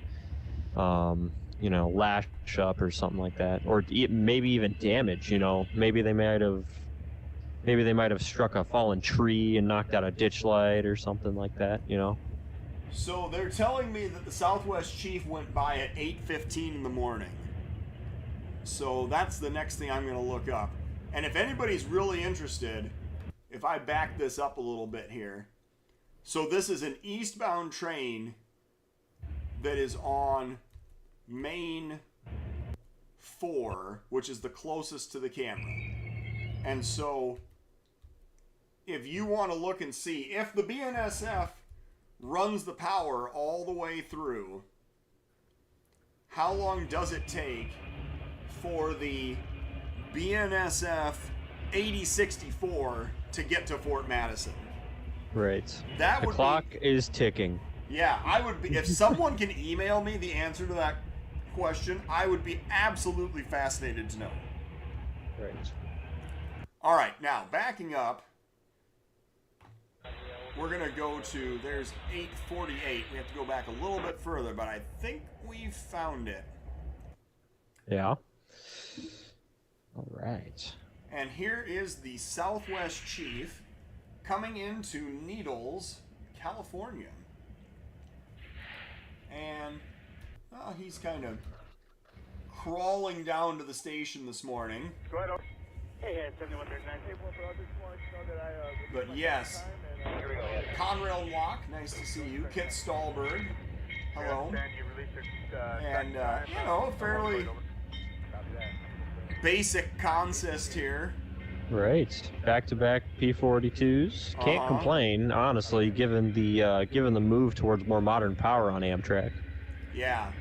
Speaker 4: lash up or something like that, or maybe even damage. Maybe they might have struck a fallen tree and knocked out a ditch light or something like that.
Speaker 1: So they're telling me that the Southwest Chief went by at 8:15 in the morning. So that's the next thing I'm going to look up. And if anybody's really interested, if I back this up a little bit here. So this is an eastbound train that is on main 4, which is the closest to the camera. And so if you want to look and see if the BNSF runs the power all the way through, how long does it take for the BNSF 8064 to get to Fort Madison?
Speaker 4: Right.
Speaker 1: That
Speaker 4: the
Speaker 1: would
Speaker 4: clock is ticking.
Speaker 1: Yeah, I would be, if someone can email me the answer to that question, I would be absolutely fascinated to know.
Speaker 4: Right.
Speaker 1: All right, now backing up, we're going to go to, there's 848. We have to go back a little bit further, but I think we found it.
Speaker 4: Yeah. All right.
Speaker 1: And here is the Southwest Chief coming into Needles, California. And he's kind of crawling down to the station this morning.
Speaker 6: Go ahead. Hey, 7139. Hey, well, I just wanted to know that I...
Speaker 1: But yes,
Speaker 6: Here we go.
Speaker 1: Conrail Locke, nice to see you. Kit Stahlberg, hello. And, fairly basic consist here.
Speaker 4: Right. Back-to-back P42s. Can't complain, honestly, given the move towards more modern power on Amtrak.
Speaker 1: Yeah.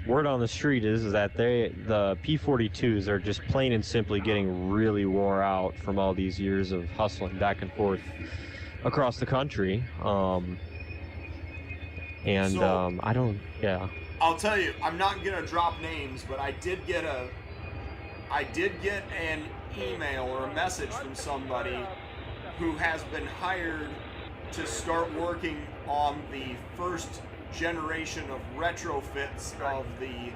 Speaker 4: word on the street is that the P42s are just plain and simply getting really wore out from all these years of hustling back and forth across the country. I don't, yeah.
Speaker 1: I'll tell you, I'm not gonna drop names, but I did get an email or a message from somebody who has been hired to start working on the first generation of retrofits of the,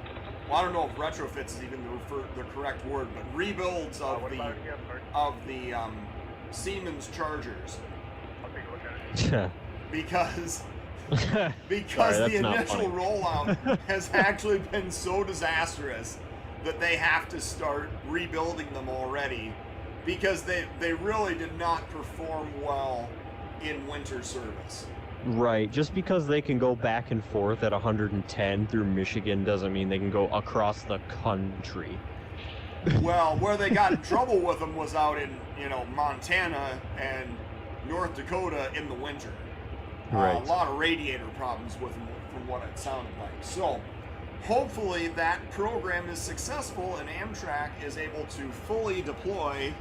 Speaker 1: well, I don't know if retrofits is even the correct word, but rebuilds of the Siemens Chargers. because
Speaker 4: Sorry,
Speaker 1: the initial rollout has actually been so disastrous that they have to start rebuilding them already, because they really did not perform well in winter service.
Speaker 4: Right, just because they can go back and forth at 110 through Michigan doesn't mean they can go across the country.
Speaker 1: Well, where they got in trouble with them was out in, Montana and North Dakota in the winter.
Speaker 4: Right.
Speaker 1: A lot of radiator problems with them, from what it sounded like. So, hopefully that program is successful and Amtrak is able to fully deploy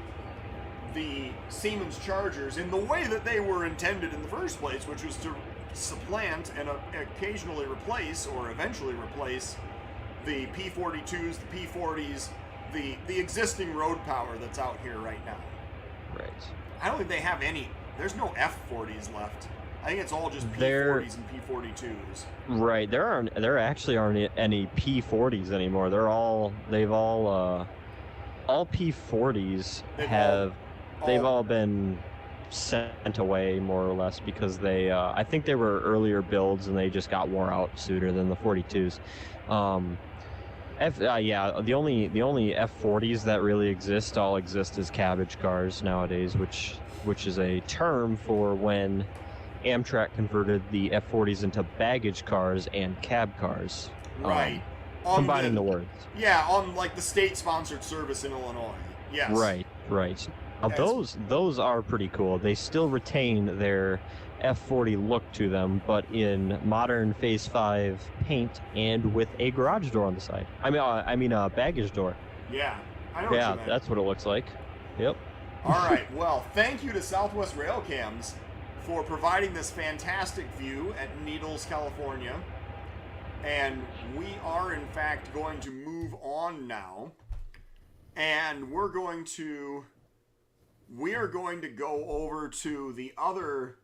Speaker 1: the Siemens Chargers in the way that they were intended in the first place, which was to supplant and occasionally replace, or eventually replace, the P42s, the P40s, the existing road power that's out here right now.
Speaker 4: Right.
Speaker 1: I don't think they have any. There's no F40s left. I think it's all just P40s and P42s.
Speaker 4: Right. There actually aren't any P40s anymore. All P40s they've all been sent away more or less, because I think they were earlier builds and they just got wore out sooner than the 42s. The only F40s that really exist as cabbage cars nowadays, which is a term for when Amtrak converted the F40s into baggage cars and cab cars.
Speaker 1: Right.
Speaker 4: Combining the words.
Speaker 1: Yeah, on like the state-sponsored service in Illinois. Yes.
Speaker 4: Right. Now, those are pretty cool. They still retain their F40 look to them, but in modern Phase 5 paint and with a garage door on the side. I mean a baggage door.
Speaker 1: Yeah. I know what you meant.
Speaker 4: That's what it looks like. Yep.
Speaker 1: All right. Well, thank you to Southwest Railcams for providing this fantastic view at Needles, California. And we are, in fact, going to move on now. And we are going to go over to the other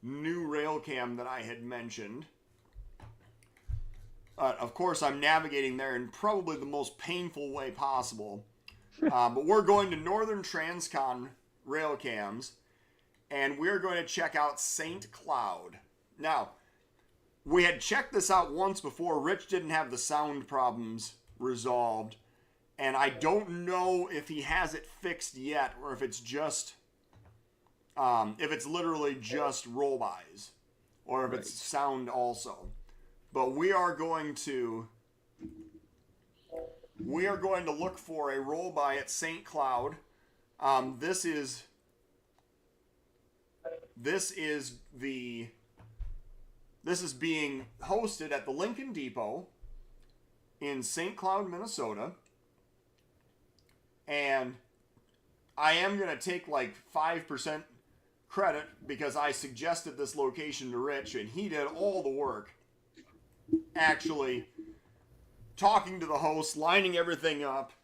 Speaker 1: new Railcam that I had mentioned. Of course, I'm navigating there in probably the most painful way possible. But we're going to Northern Transcon Railcams, and we're going to check out St. Cloud. Now, we had checked this out once before. Rich didn't have the sound problems resolved, and I don't know if he has it fixed yet, or if it's just, if it's literally just roll-bys, or if it's sound also. But we are going to look for a roll-by at St. Cloud. This is being hosted at the Lincoln Depot in St. Cloud, Minnesota. And I am going to take like 5% credit because I suggested this location to Rich, and he did all the work. Actually talking to the host, lining everything up,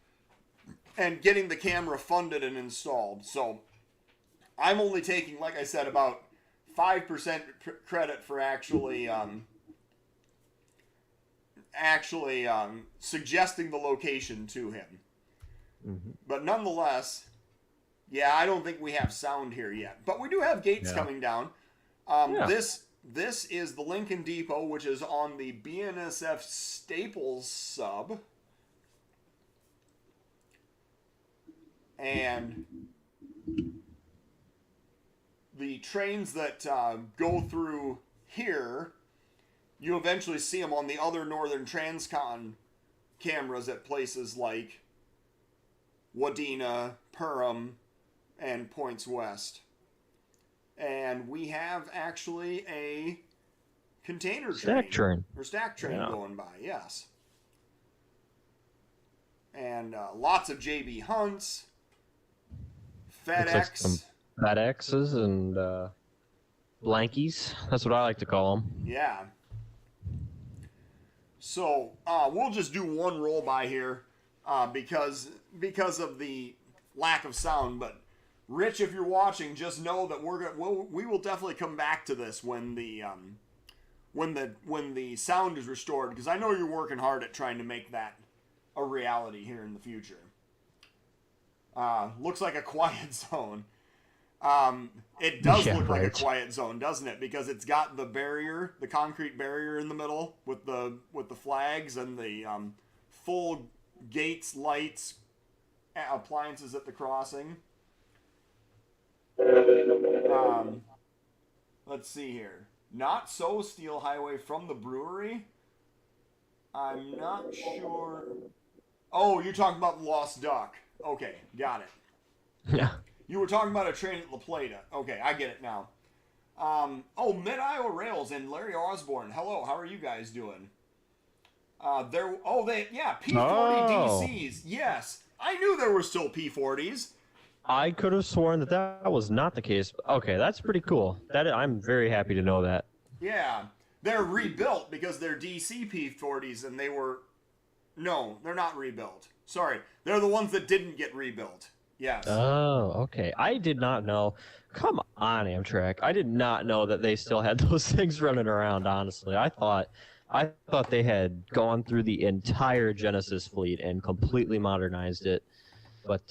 Speaker 1: and getting the camera funded and installed. So I'm only taking, like I said, about 5% credit for actually suggesting the location to him. Mm-hmm. But nonetheless, yeah, I don't think we have sound here yet. But we do have gates coming down. This is the Lincoln Depot, which is on the BNSF Staples sub. And the trains that go through here, you eventually see them on the other Northern Transcon cameras at places like Wadena, Perham, and Points West. And we have actually a container train.
Speaker 4: Stack train.
Speaker 1: Or stack train going by, yes. and lots of JB Hunts,
Speaker 4: Looks like some
Speaker 1: FedEx.
Speaker 4: FedExes and blankies. That's what I like to call them.
Speaker 1: Yeah. So we'll just do one roll by here because of the lack of sound. But Rich, if you're watching, just know that we will definitely come back to this when the sound is restored, because I know you're working hard at trying to make that a reality here in the future. Looks like a quiet zone. It does look like a quiet zone, doesn't it? Because it's got the barrier, the concrete barrier in the middle with the flags and the full gates, lights, appliances at the crossing. Let's see here. Not so Steel Highway from the brewery. I'm not sure. Oh, you're talking about Lost Duck. Okay, got it.
Speaker 4: Yeah.
Speaker 1: You were talking about a train at La Plata. Okay, I get it now. Mid-Iowa Rails and Larry Osborne. Hello, how are you guys doing? P40 DCs. Yes, I knew there were still P40s.
Speaker 4: I could have sworn that was not the case. Okay, that's pretty cool. I'm very happy to know that.
Speaker 1: Yeah, they're rebuilt because they're DC P40s, and they were... No, they're not rebuilt. Sorry, they're the ones that didn't get rebuilt. Yes.
Speaker 4: Oh, okay. I did not know. Come on, Amtrak. I did not know that they still had those things running around, honestly. I thought they had gone through the entire Genesis fleet and completely modernized it. But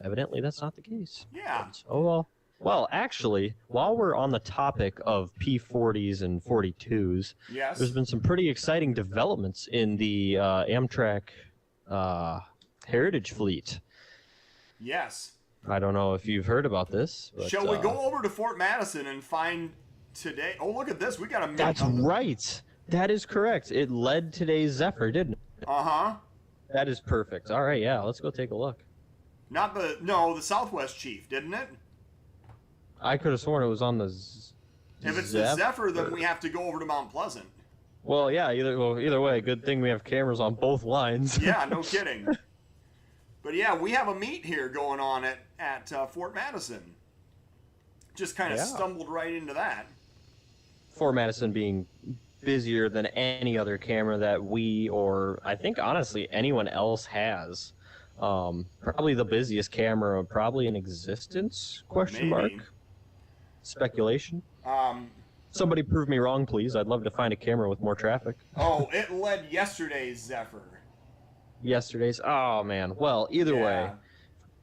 Speaker 4: evidently that's not the case.
Speaker 1: Yeah.
Speaker 4: Oh, well. Well, actually, while we're on the topic of P40s and 42s,
Speaker 1: Yes.
Speaker 4: there's been some pretty exciting developments in the Amtrak Heritage Fleet.
Speaker 1: Yes.
Speaker 4: I don't know if you've heard about this. But,
Speaker 1: Shall we go over to Fort Madison and find today? Oh, look at this. We got a map.
Speaker 4: That's right. That is correct. It led today's Zephyr, didn't it?
Speaker 1: Uh-huh.
Speaker 4: That is perfect. All right, yeah, let's go take a look.
Speaker 1: The Southwest Chief, didn't it?
Speaker 4: I could have sworn it was on the
Speaker 1: If it's the Zephyr, then we have to go over to Mount Pleasant.
Speaker 4: Well, yeah, either way, good thing we have cameras on both lines.
Speaker 1: Yeah, no kidding. But yeah, we have a meet here going on at Fort Madison. Just kind of stumbled right into that.
Speaker 4: Fort Madison being busier than any other camera that we, or I think honestly anyone else has. Probably the busiest camera probably in existence? Question mark. Speculation. Somebody prove me wrong, please. I'd love to find a camera with more traffic.
Speaker 1: Oh, it led yesterday's Zephyr.
Speaker 4: Yesterday's. Oh man. Well, either way,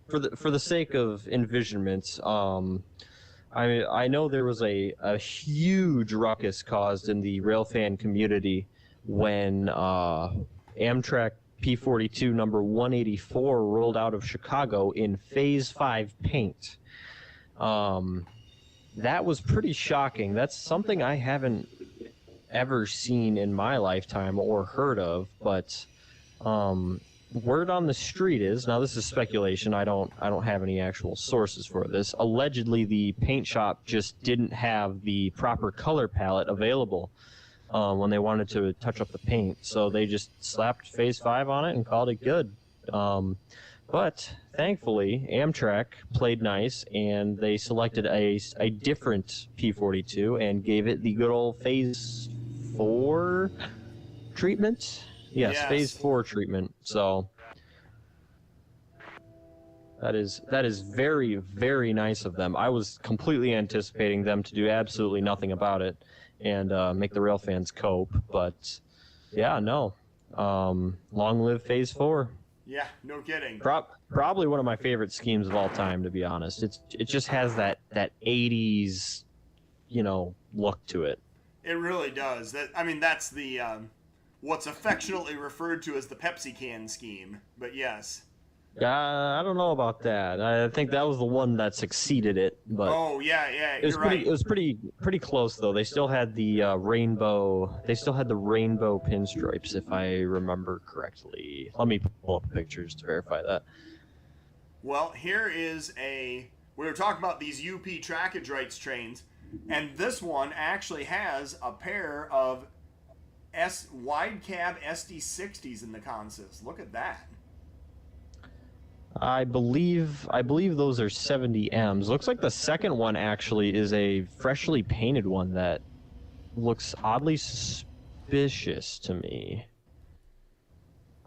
Speaker 4: for the sake of envisionment, I know there was a huge ruckus caused in the railfan community when Amtrak P42 number 184 rolled out of Chicago in Phase 5 paint. That was pretty shocking. That's something I haven't ever seen in my lifetime or heard of, but word on the street is, now this is speculation, I don't have any actual sources for this. Allegedly the paint shop just didn't have the proper color palette available when they wanted to touch up the paint, so they just slapped Phase 5 on it and called it good. But thankfully Amtrak played nice and they selected a different P42 and gave it the good old Phase 4 treatment. Yes, Phase 4 treatment. So that is very, very nice of them. I was completely anticipating them to do absolutely nothing about it and make the rail fans cope, but yeah, no. Long live Phase 4.
Speaker 1: Yeah, no kidding.
Speaker 4: Probably one of my favorite schemes of all time, to be honest. It just has that 80s, look to it.
Speaker 1: It really does. That's the what's affectionately referred to as the Pepsi can scheme. But yes.
Speaker 4: I don't know about that. I think that was the one that succeeded it. But
Speaker 1: oh yeah,
Speaker 4: you're right. It was pretty close though. They still had the rainbow. They still had the rainbow pinstripes, if I remember correctly. Let me pull up pictures to verify that.
Speaker 1: Well, here is we were talking about these UP trackage rights trains, and this one actually has a pair of wide cab SD60s in the consist. Look at that.
Speaker 4: I believe those are 70Ms. Looks like the second one actually is a freshly painted one that looks oddly suspicious to me.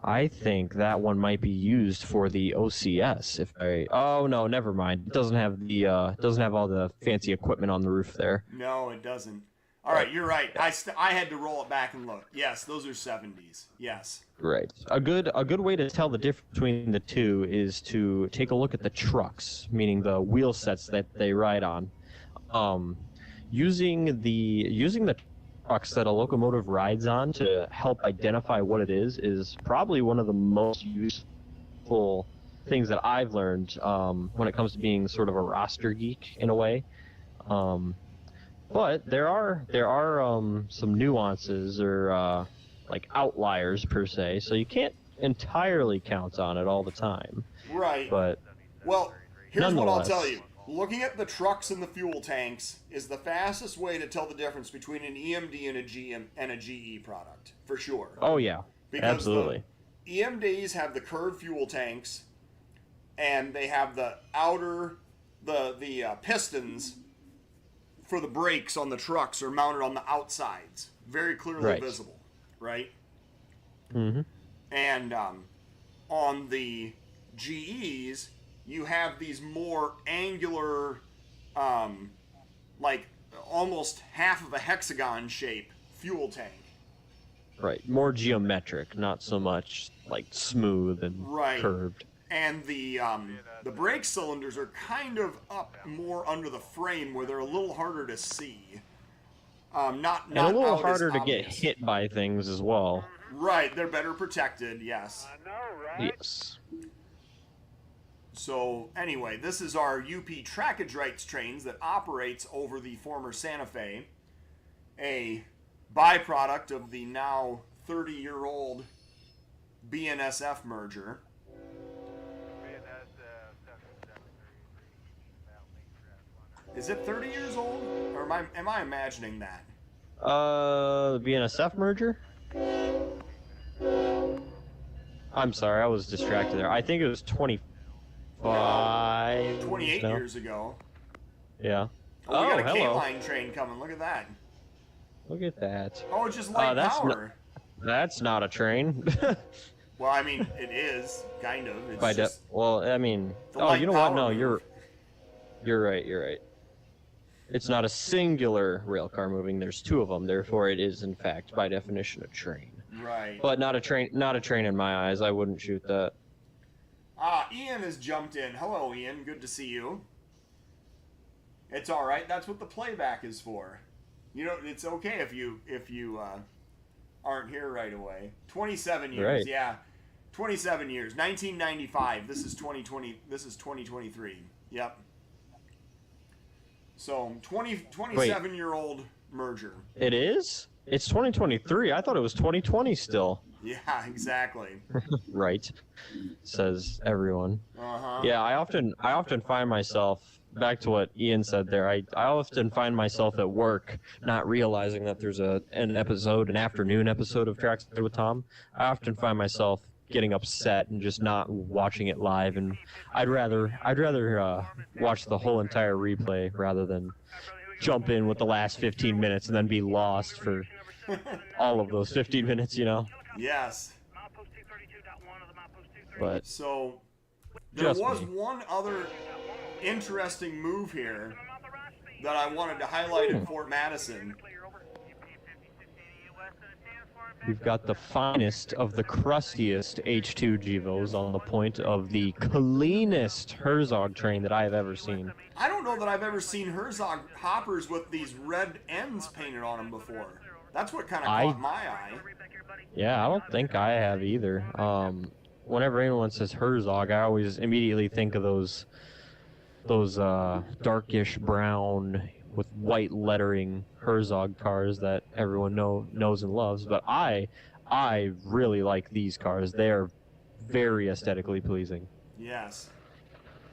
Speaker 4: I think that one might be used for the OCS. Oh no, never mind. It doesn't have all the fancy equipment on the roof there.
Speaker 1: No, it doesn't. All right, you're right. I had to roll it back and look. Yes, those are 70s. Yes.
Speaker 4: Right. A good way to tell the difference between the two is to take a look at the trucks, meaning the wheel sets that they ride on. Using the trucks that a locomotive rides on to help identify what it is probably one of the most useful things that I've learned when it comes to being sort of a roster geek in a way. But there are some nuances or like outliers per se, so you can't entirely count on it all the time.
Speaker 1: Right.
Speaker 4: But
Speaker 1: well, here's what I'll
Speaker 4: nonetheless.
Speaker 1: tell you. Looking at the trucks and the fuel tanks is the fastest way to tell the difference between an EMD and a GE product, for sure.
Speaker 4: Oh yeah,
Speaker 1: Because
Speaker 4: absolutely.
Speaker 1: the EMDs have the curved fuel tanks, and they have the outer, the pistons for the brakes on the trucks are mounted on the outsides, very clearly
Speaker 4: Right.
Speaker 1: visible, right?
Speaker 4: Mm-hmm.
Speaker 1: And on the GEs, you have these more angular, like almost half of a hexagon shape fuel tank.
Speaker 4: Right, more geometric, not so much like smooth and
Speaker 1: Right.
Speaker 4: curved.
Speaker 1: And the brake cylinders are kind of up more under the frame where they're a little harder to see. Not
Speaker 4: And a little
Speaker 1: out as
Speaker 4: harder to get
Speaker 1: obvious.
Speaker 4: hit by things as well.
Speaker 1: Right, they're better protected, yes.
Speaker 6: I know, right?
Speaker 4: Yes.
Speaker 1: So anyway, this is our UP trackage rights trains that operates over the former Santa Fe, a byproduct of the now 30-year-old BNSF merger. Is it 30 years old, or am I imagining that?
Speaker 4: The BNSF merger? I'm sorry, I was distracted there. I think it was 25.
Speaker 1: 28
Speaker 4: no?
Speaker 1: years ago.
Speaker 4: Yeah.
Speaker 1: Oh, we got a
Speaker 4: hello.
Speaker 1: K-line train coming. Look at that.
Speaker 4: Look at that.
Speaker 1: Oh, it's just light
Speaker 4: that's
Speaker 1: power.
Speaker 4: That's not a train.
Speaker 1: Well, I mean, it is kind of. It's
Speaker 4: By
Speaker 1: just
Speaker 4: well, I mean,
Speaker 1: the
Speaker 4: oh,
Speaker 1: light
Speaker 4: you know what?
Speaker 1: power
Speaker 4: No,
Speaker 1: move.
Speaker 4: you're right. You're right. It's not a singular rail car moving. There's two of them. Therefore, it is in fact, by definition, a train.
Speaker 1: Right.
Speaker 4: But not a train. Not a train in my eyes. I wouldn't shoot that.
Speaker 1: Ian has jumped in. Hello, Ian. Good to see you. It's all right. That's what the playback is for. You know, it's okay if you aren't here right away. 27 years.
Speaker 4: Right.
Speaker 1: Yeah. 27 years. 1995. This is 2020. This is 2023. Yep. So 27-year-old merger.
Speaker 4: It is. It's 2023. I thought it was 2020 still.
Speaker 1: Yeah, exactly.
Speaker 4: Right. Says everyone.
Speaker 1: Uh-huh.
Speaker 4: Yeah, I often find myself, back to what Ian said there, I often find myself at work not realizing that there's an afternoon episode of Trackside with Tom. I often find myself getting upset and just not watching it live, and I'd rather watch the whole entire replay rather than jump in with the last 15 minutes and then be lost for all of those 15 minutes, you know?
Speaker 1: Yes.
Speaker 4: But
Speaker 1: So there
Speaker 4: Just
Speaker 1: was
Speaker 4: me.
Speaker 1: one other interesting move here that I wanted to highlight at Fort Madison.
Speaker 4: we've got the finest of the crustiest H2 Gevos on the point of the cleanest Herzog train that I have ever seen.
Speaker 1: I don't know that I've ever seen Herzog hoppers with these red ends painted on them before. That's what kind of caught my eye.
Speaker 4: Yeah, I don't think I have either. Whenever anyone says Herzog, I always immediately think of those darkish brown with white lettering Herzog cars that everyone knows and loves. But I really like these cars. They are very aesthetically pleasing.
Speaker 1: Yes.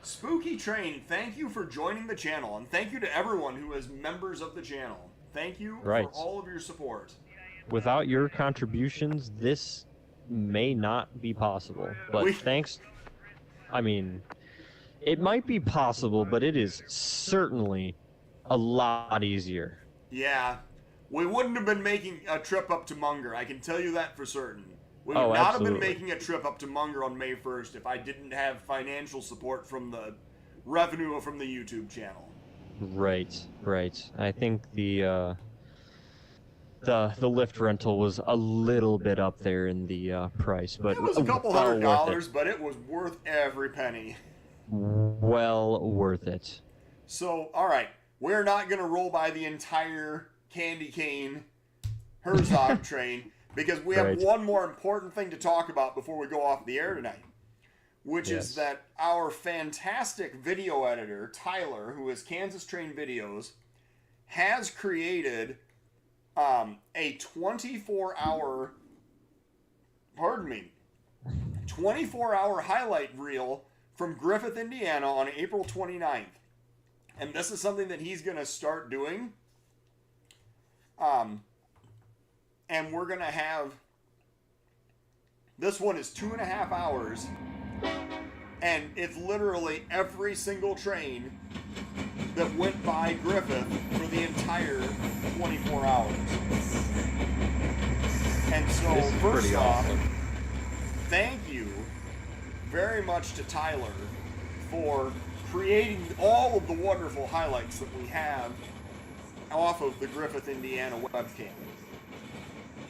Speaker 1: Spooky Train, thank you for joining the channel, and thank you to everyone who is members of the channel. Thank you
Speaker 4: Right.
Speaker 1: for all of your support.
Speaker 4: Without your contributions, this may not be possible. But
Speaker 1: We-
Speaker 4: thanks I mean, it might be possible, but it is certainly a lot easier.
Speaker 1: Yeah. We wouldn't have been making a trip up to Munger. I can tell you that for certain. We would
Speaker 4: Oh,
Speaker 1: not have been
Speaker 4: absolutely.
Speaker 1: making a trip up to Munger on May 1st if I didn't have financial support from the revenue from the YouTube channel.
Speaker 4: Right, right. I think the lift rental was a little bit up there in the price, but
Speaker 1: It was a couple
Speaker 4: well worth
Speaker 1: $100,
Speaker 4: it.
Speaker 1: but it was worth every penny.
Speaker 4: Well worth it.
Speaker 1: So, all right, we're not going to roll by the entire candy cane Herzog train because we have
Speaker 4: Right.
Speaker 1: one more important thing to talk about before we go off the air tonight, which
Speaker 4: Yes.
Speaker 1: is that our fantastic video editor, Tyler, who is Kansas Train Videos, has created a 24-hour, 24-hour highlight reel from Griffith, Indiana on April 29th. And this is something that he's going to start doing. And we're going to have, this one is 2.5 hours. And it's literally every single train that went by Griffith for the entire 24 hours. And so,
Speaker 4: This is
Speaker 1: first
Speaker 4: pretty
Speaker 1: off,
Speaker 4: awesome.
Speaker 1: thank you very much to Tyler for creating all of the wonderful highlights that we have off of the Griffith, Indiana webcam.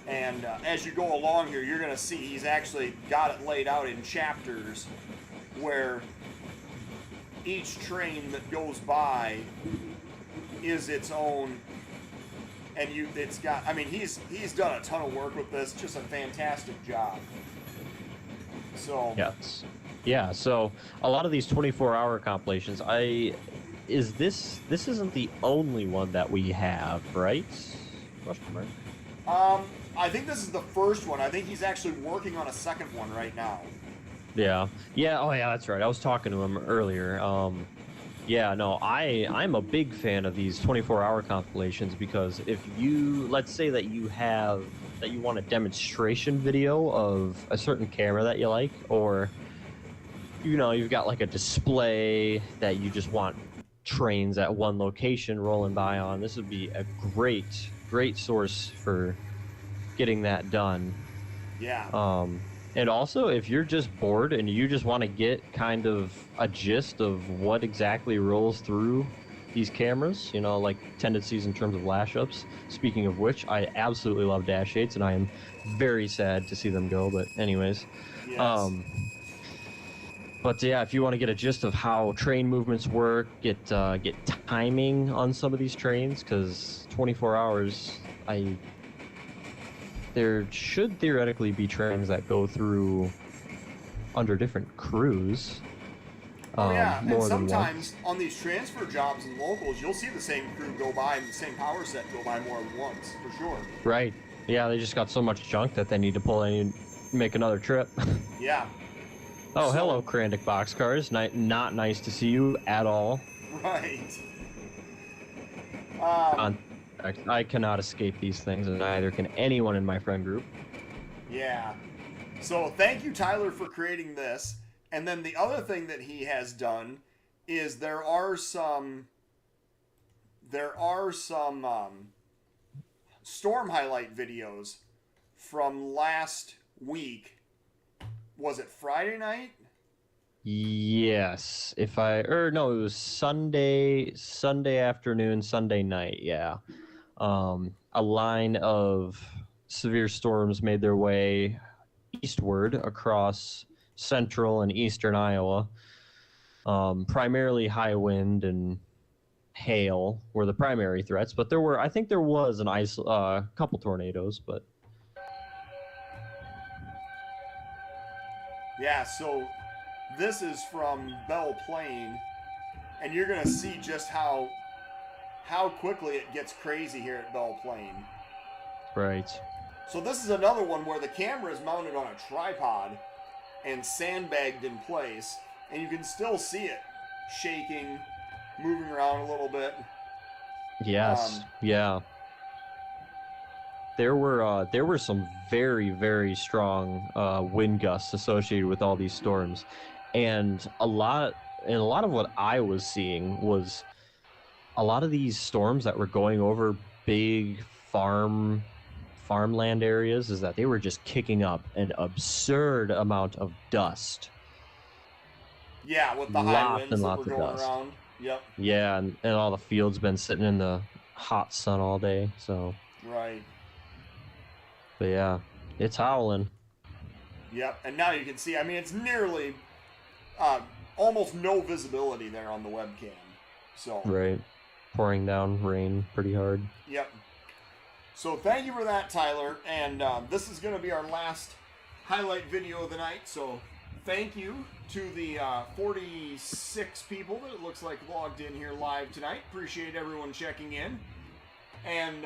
Speaker 1: And as you go along here, you're going to see he's actually got it laid out in chapters where each train that goes by is its own, and it's got, I mean, he's done a ton of work with this, just a fantastic job. So
Speaker 4: Yes. Yeah, so a lot of these 24-hour compilations, this isn't the only one that we have, right? Question mark.
Speaker 1: I think this is the first one. I think he's actually working on a second one right now.
Speaker 4: Yeah. Yeah, oh yeah, that's right. I was talking to him earlier. Yeah, no, I'm a big fan of these 24-hour compilations because if you, let's say that you want a demonstration video of a certain camera that you like, or you've got like a display that you just want trains at one location rolling by on, this would be a great source for getting that done.
Speaker 1: Yeah.
Speaker 4: And also, if you're just bored and you just want to get kind of a gist of what exactly rolls through these cameras, like tendencies in terms of lash-ups. Speaking of which, I absolutely love Dash 8s, and I am very sad to see them go, but anyways.
Speaker 1: Yes.
Speaker 4: But yeah, if you want to get a gist of how train movements work, get timing on some of these trains, because 24 hours, there should theoretically be trains that go through under different crews.
Speaker 1: Oh yeah, and
Speaker 4: more than one.
Speaker 1: sometimes on these transfer jobs and locals, you'll see the same crew go by and the same power set go by more than once, for sure.
Speaker 4: Right. Yeah, they just got so much junk that they need to pull in and make another trip.
Speaker 1: Yeah.
Speaker 4: Oh,
Speaker 1: So-
Speaker 4: hello, Krandic Boxcars. Not nice to see you at all.
Speaker 1: Right.
Speaker 4: I cannot escape these things, and neither can anyone in my friend group.
Speaker 1: Yeah. So thank you, Tyler, for creating this. And then the other thing that he has done is there are some storm highlight videos from last week. Was it Friday night?
Speaker 4: Yes, it was Sunday afternoon, Sunday night, yeah. A line of severe storms made their way eastward across central and eastern Iowa. Primarily high wind and hail were the primary threats, but I think there was a couple tornadoes, but
Speaker 1: Yeah, so this is from Belle Plaine, and you're going to see just how quickly it gets crazy here at Belle Plaine.
Speaker 4: right.
Speaker 1: So this is another one where the camera is mounted on a tripod and sandbagged in place, and you can still see it shaking, moving around a little bit.
Speaker 4: Yes, yeah. There were some very, very strong wind gusts associated with all these storms, And a lot of what I was seeing was a lot of these storms that were going over big farmland areas is that they were just kicking up an absurd amount of dust.
Speaker 1: Yeah, with the high
Speaker 4: Lots
Speaker 1: winds
Speaker 4: and
Speaker 1: that
Speaker 4: lots
Speaker 1: were
Speaker 4: of
Speaker 1: going
Speaker 4: dust.
Speaker 1: around. Yep.
Speaker 4: Yeah, and all the fields been sitting in the hot sun all day, so.
Speaker 1: Right.
Speaker 4: But yeah, it's howling.
Speaker 1: Yep. And now you can see, I mean, it's nearly almost no visibility there on the webcam. So.
Speaker 4: Right. Pouring down rain pretty hard.
Speaker 1: Yep. So thank you for that, Tyler. And this is going to be our last highlight video of the night. So thank you to the 46 people that it looks like logged in here live tonight. Appreciate everyone checking in. And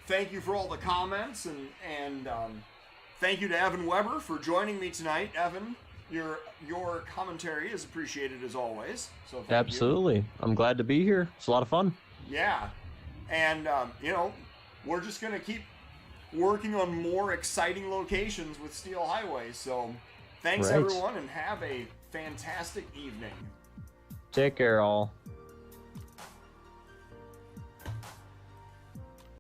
Speaker 1: thank you for all the comments. And thank you to Evan Weber for joining me tonight. Evan, your commentary is appreciated as always. So thank
Speaker 4: Absolutely.
Speaker 1: you.
Speaker 4: I'm glad to be here. It's a lot of fun.
Speaker 1: Yeah. And, you know, we're just going to keep working on more exciting locations with Steel Highway. So thanks,
Speaker 4: Right.
Speaker 1: everyone, and have a fantastic evening.
Speaker 4: Take care, all.